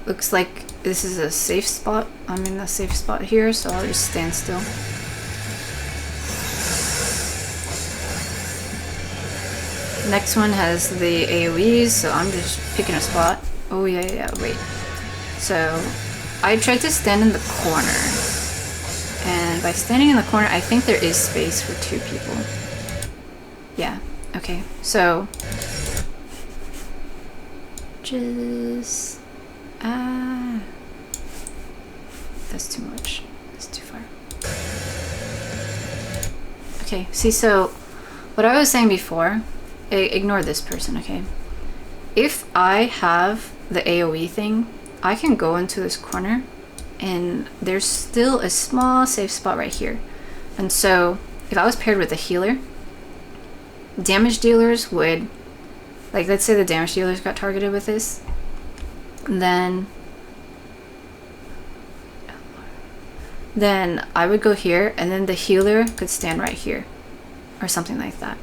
Looks like this is a safe spot. I'm in a safe spot here, so I'll just stand still. Next one has the AoEs, so I'm just picking a spot. Oh yeah, wait. So I tried to stand in the corner, and by standing in the corner, I think there is space for 2 people. Yeah, okay, so just that's too much. That's too far. Okay, see, so what I was saying before, ignore this person, okay? If I have the AoE thing, I can go into this corner and there's still a small safe spot right here. And so if I was paired with a healer, damage dealers would, like, let's say the damage dealers got targeted with this, then I would go here, and then the healer could stand right here or something like that.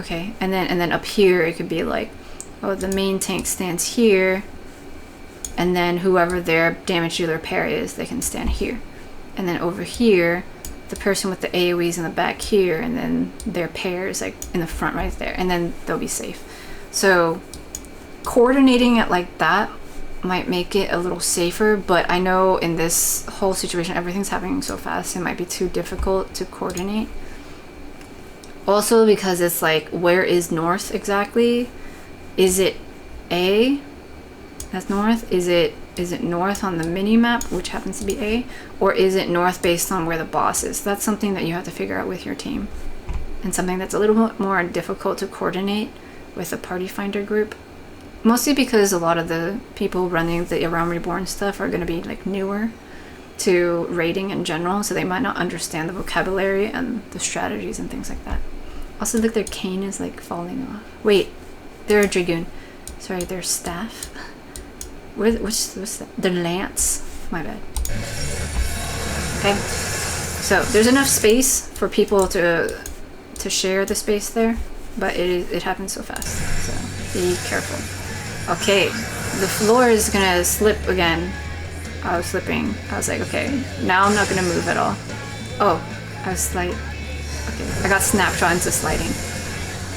Okay, and then up here it could be like, oh, the main tank stands here, and then whoever their damage dealer pair is, they can stand here. And then over here, the person with the AoEs in the back here, and then their pair is like in the front right there, and then they'll be safe. So coordinating it like that might make it a little safer, but I know in this whole situation, everything's happening so fast, it might be too difficult to coordinate. Also because it's like, where is north exactly? Is it A? That's north? Is it north on the mini map, which happens to be A? Or is it north based on where the boss is? That's something that you have to figure out with your team. And something that's a little bit more difficult to coordinate with a party finder group. Mostly because a lot of the people running the Around Reborn stuff are going to be like newer to raiding in general, so they might not understand the vocabulary and the strategies and things like that. Also, look, their cane is like falling off. Wait, they're a dragoon. Sorry, their staff. What's that? Their lance. My bad. Okay, so there's enough space for people to share the space there, but it happens so fast. So be careful. Okay, the floor is gonna slip again. I was slipping. I was like, okay, now I'm not gonna move at all. Oh, I was sliding. Okay, I got snapshot into sliding.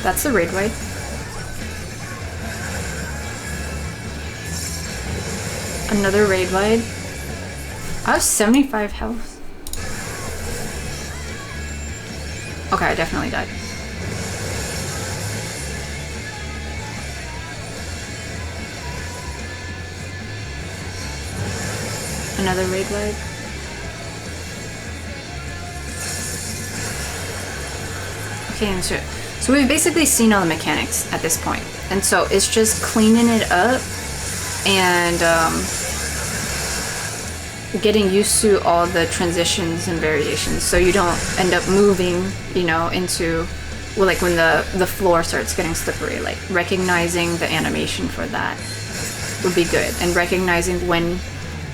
That's the raid wide. Another raid wide. I have 75 health. Okay, I definitely died. Another raid wide. Okay, and so we've basically seen all the mechanics at this point, and so it's just cleaning it up and getting used to all the transitions and variations, so you don't end up moving, you know, into, well, like when the floor starts getting slippery. Like recognizing the animation for that would be good, and recognizing when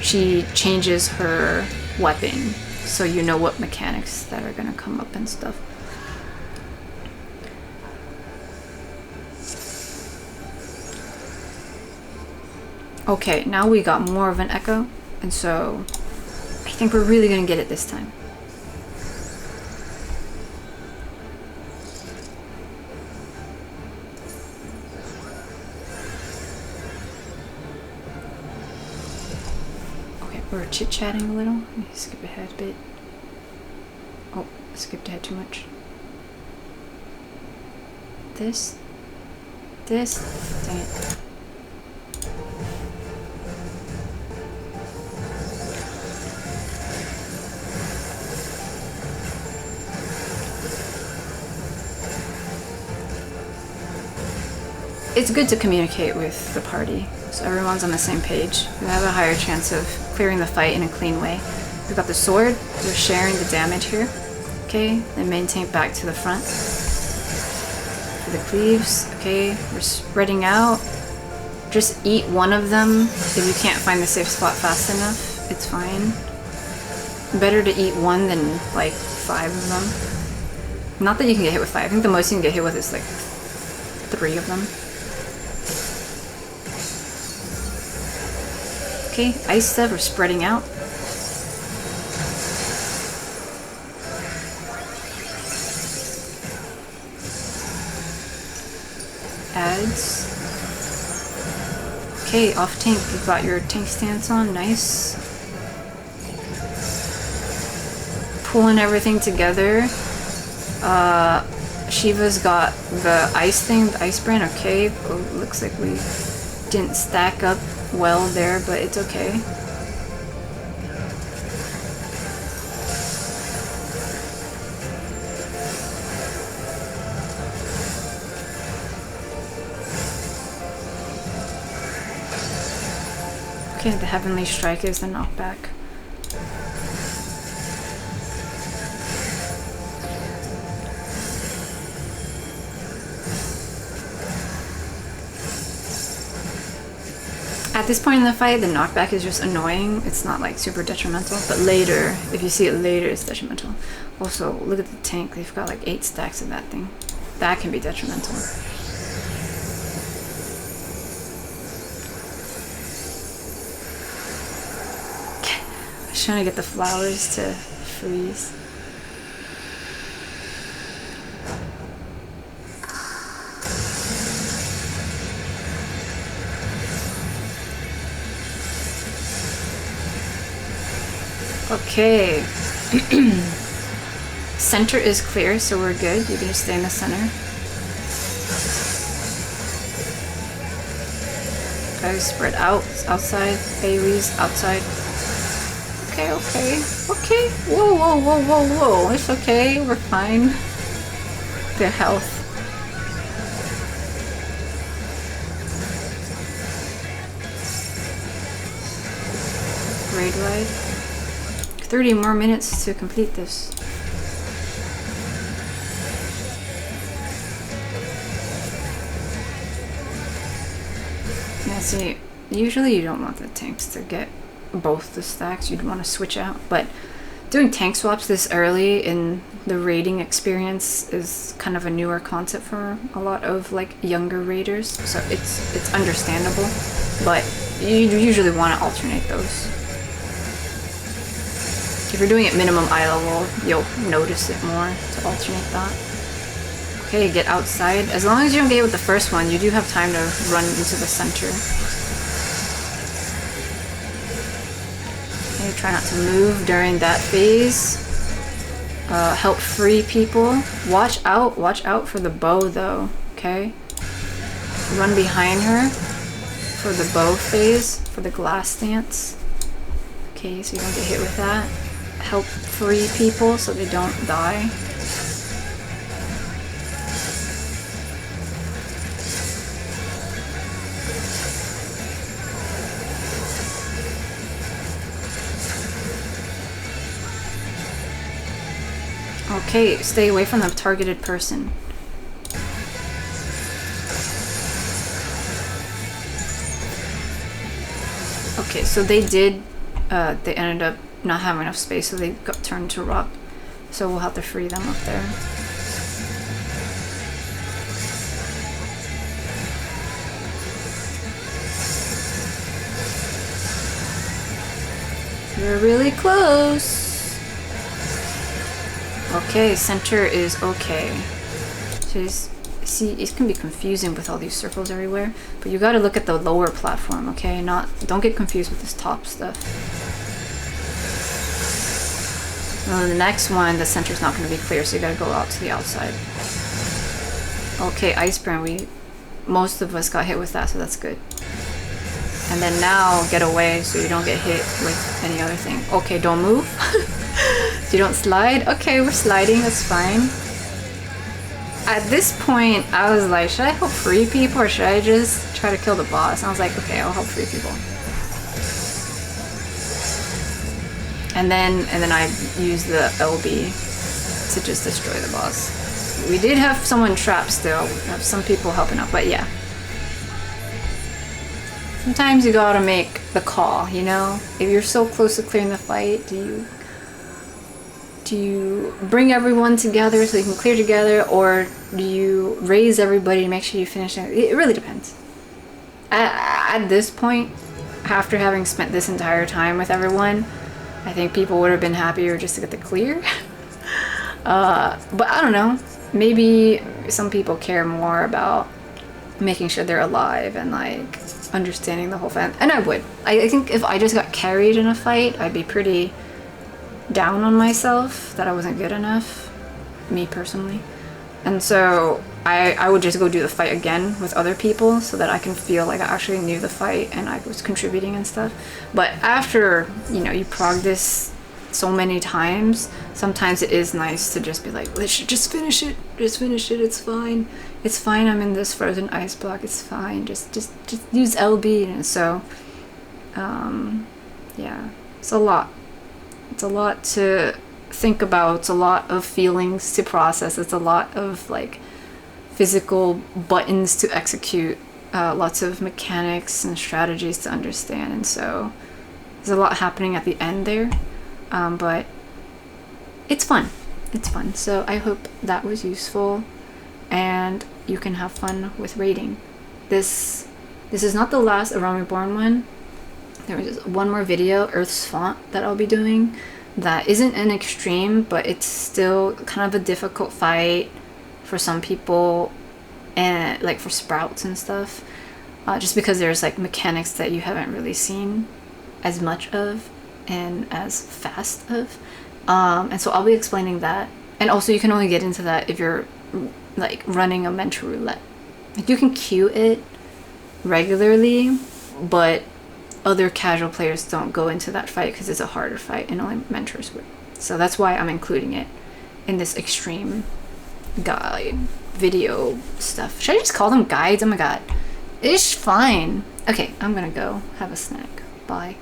she changes her weapon, so you know what mechanics that are gonna come up and stuff. Okay, now we got more of an echo, and so I think we're really gonna get it this time. Okay, we're chit-chatting a little. Let me skip ahead a bit. Oh, I skipped ahead too much. This, dang it. It's good to communicate with the party, so everyone's on the same page. We have a higher chance of clearing the fight in a clean way. We've got the sword, we're sharing the damage here. Okay, then main tank back to the front. For the cleaves, okay, we're spreading out. Just eat one of them if you can't find the safe spot fast enough, it's fine. Better to eat one than like 5 of them. Not that you can get hit with 5, I think the most you can get hit with is like 3 of them. Okay, ice stuff, we're spreading out. Adds. Okay, off tank, you've got your tank stance on, nice. Pulling everything together. Shiva's got the ice thing, the ice brand, okay. Oh, looks like we didn't stack up well there, but it's okay. Okay, the Heavenly Strike is the knockback. At this point in the fight, the knockback is just annoying. It's not like super detrimental, but later, if you see it later, it's detrimental. Also, look at the tank. They've got like 8 stacks of that thing. That can be detrimental. I was trying to get the flowers to freeze. Okay. Center is clear, so we're good. You can just stay in the center. Guys, spread out. Outside. Bailey's outside. Okay, okay. Okay. Whoa, whoa, whoa, whoa, whoa. It's okay. We're fine. Their health. Raid ride. 30 more minutes to complete this. Yeah, see, usually you don't want the tanks to get both the stacks. You'd want to switch out, but doing tank swaps this early in the raiding experience is kind of a newer concept for a lot of like younger raiders, so it's understandable, but you usually want to alternate those. If you're doing it minimum eye level, you'll notice it more to alternate that. Okay, get outside. As long as you don't get hit with the first one, you do have time to run into the center. Okay, try not to move during that phase. Help free people. Watch out for the bow though, okay? Run behind her for the bow phase, for the glass stance. Okay, so you don't get hit with that. Help free people so they don't die. Okay, stay away from the targeted person. Okay, so they ended up not having enough space, so they got turned to rock. So we'll have to free them up there. We're really close. Okay, center is okay. So see, it can be confusing with all these circles everywhere, but you gotta look at the lower platform, okay? Don't get confused with this top stuff. Well, the next one, the center's not gonna be clear, so you gotta go out to the outside. Okay, ice brand, most of us got hit with that, so that's good. And then now get away so you don't get hit with any other thing. Okay, don't move. So you don't slide. Okay, we're sliding, that's fine. At this point, I was like, should I help free people or should I just try to kill the boss? And I was like, okay, I'll help free people. And then I used the LB to just destroy the boss. We did have someone trapped still. We have some people helping out, but yeah. Sometimes you gotta make the call, you know? If you're so close to clearing the fight, do you bring everyone together so you can clear together, or do you raise everybody to make sure you finish it? It really depends. At this point, after having spent this entire time with everyone, I think people would have been happier just to get the clear. But I don't know. Maybe some people care more about making sure they're alive and like understanding the whole fight. And I would. I think if I just got carried in a fight, I'd be pretty down on myself that I wasn't good enough, me personally. And so I would just go do the fight again with other people so that I can feel like I actually knew the fight and I was contributing and stuff. But after, you know, you prog this so many times, sometimes it is nice to just be like, let's just finish it, it's fine. It's fine, I'm in this frozen ice block, it's fine, just use LB. And so, yeah, it's a lot. It's a lot to think about, it's a lot of feelings to process, it's a lot of like physical buttons to execute, lots of mechanics and strategies to understand, and so there's a lot happening at the end there, but it's fun. So I hope that was useful and you can have fun with raiding. This is not the last Around Reborn one. There was one more video, Earth's Font, that I'll be doing that isn't an extreme, but it's still kind of a difficult fight for some people, and like for sprouts and stuff, just because there's like mechanics that you haven't really seen as much of and as fast of, and so I'll be explaining that. And also you can only get into that if you're like running a mentor roulette. Like you can queue it regularly, but other casual players don't go into that fight because it's a harder fight and only mentors would. So that's why I'm including it in this extreme guide video stuff. Should I just call them guides? Oh my god. It's fine. Okay, I'm gonna go have a snack. Bye.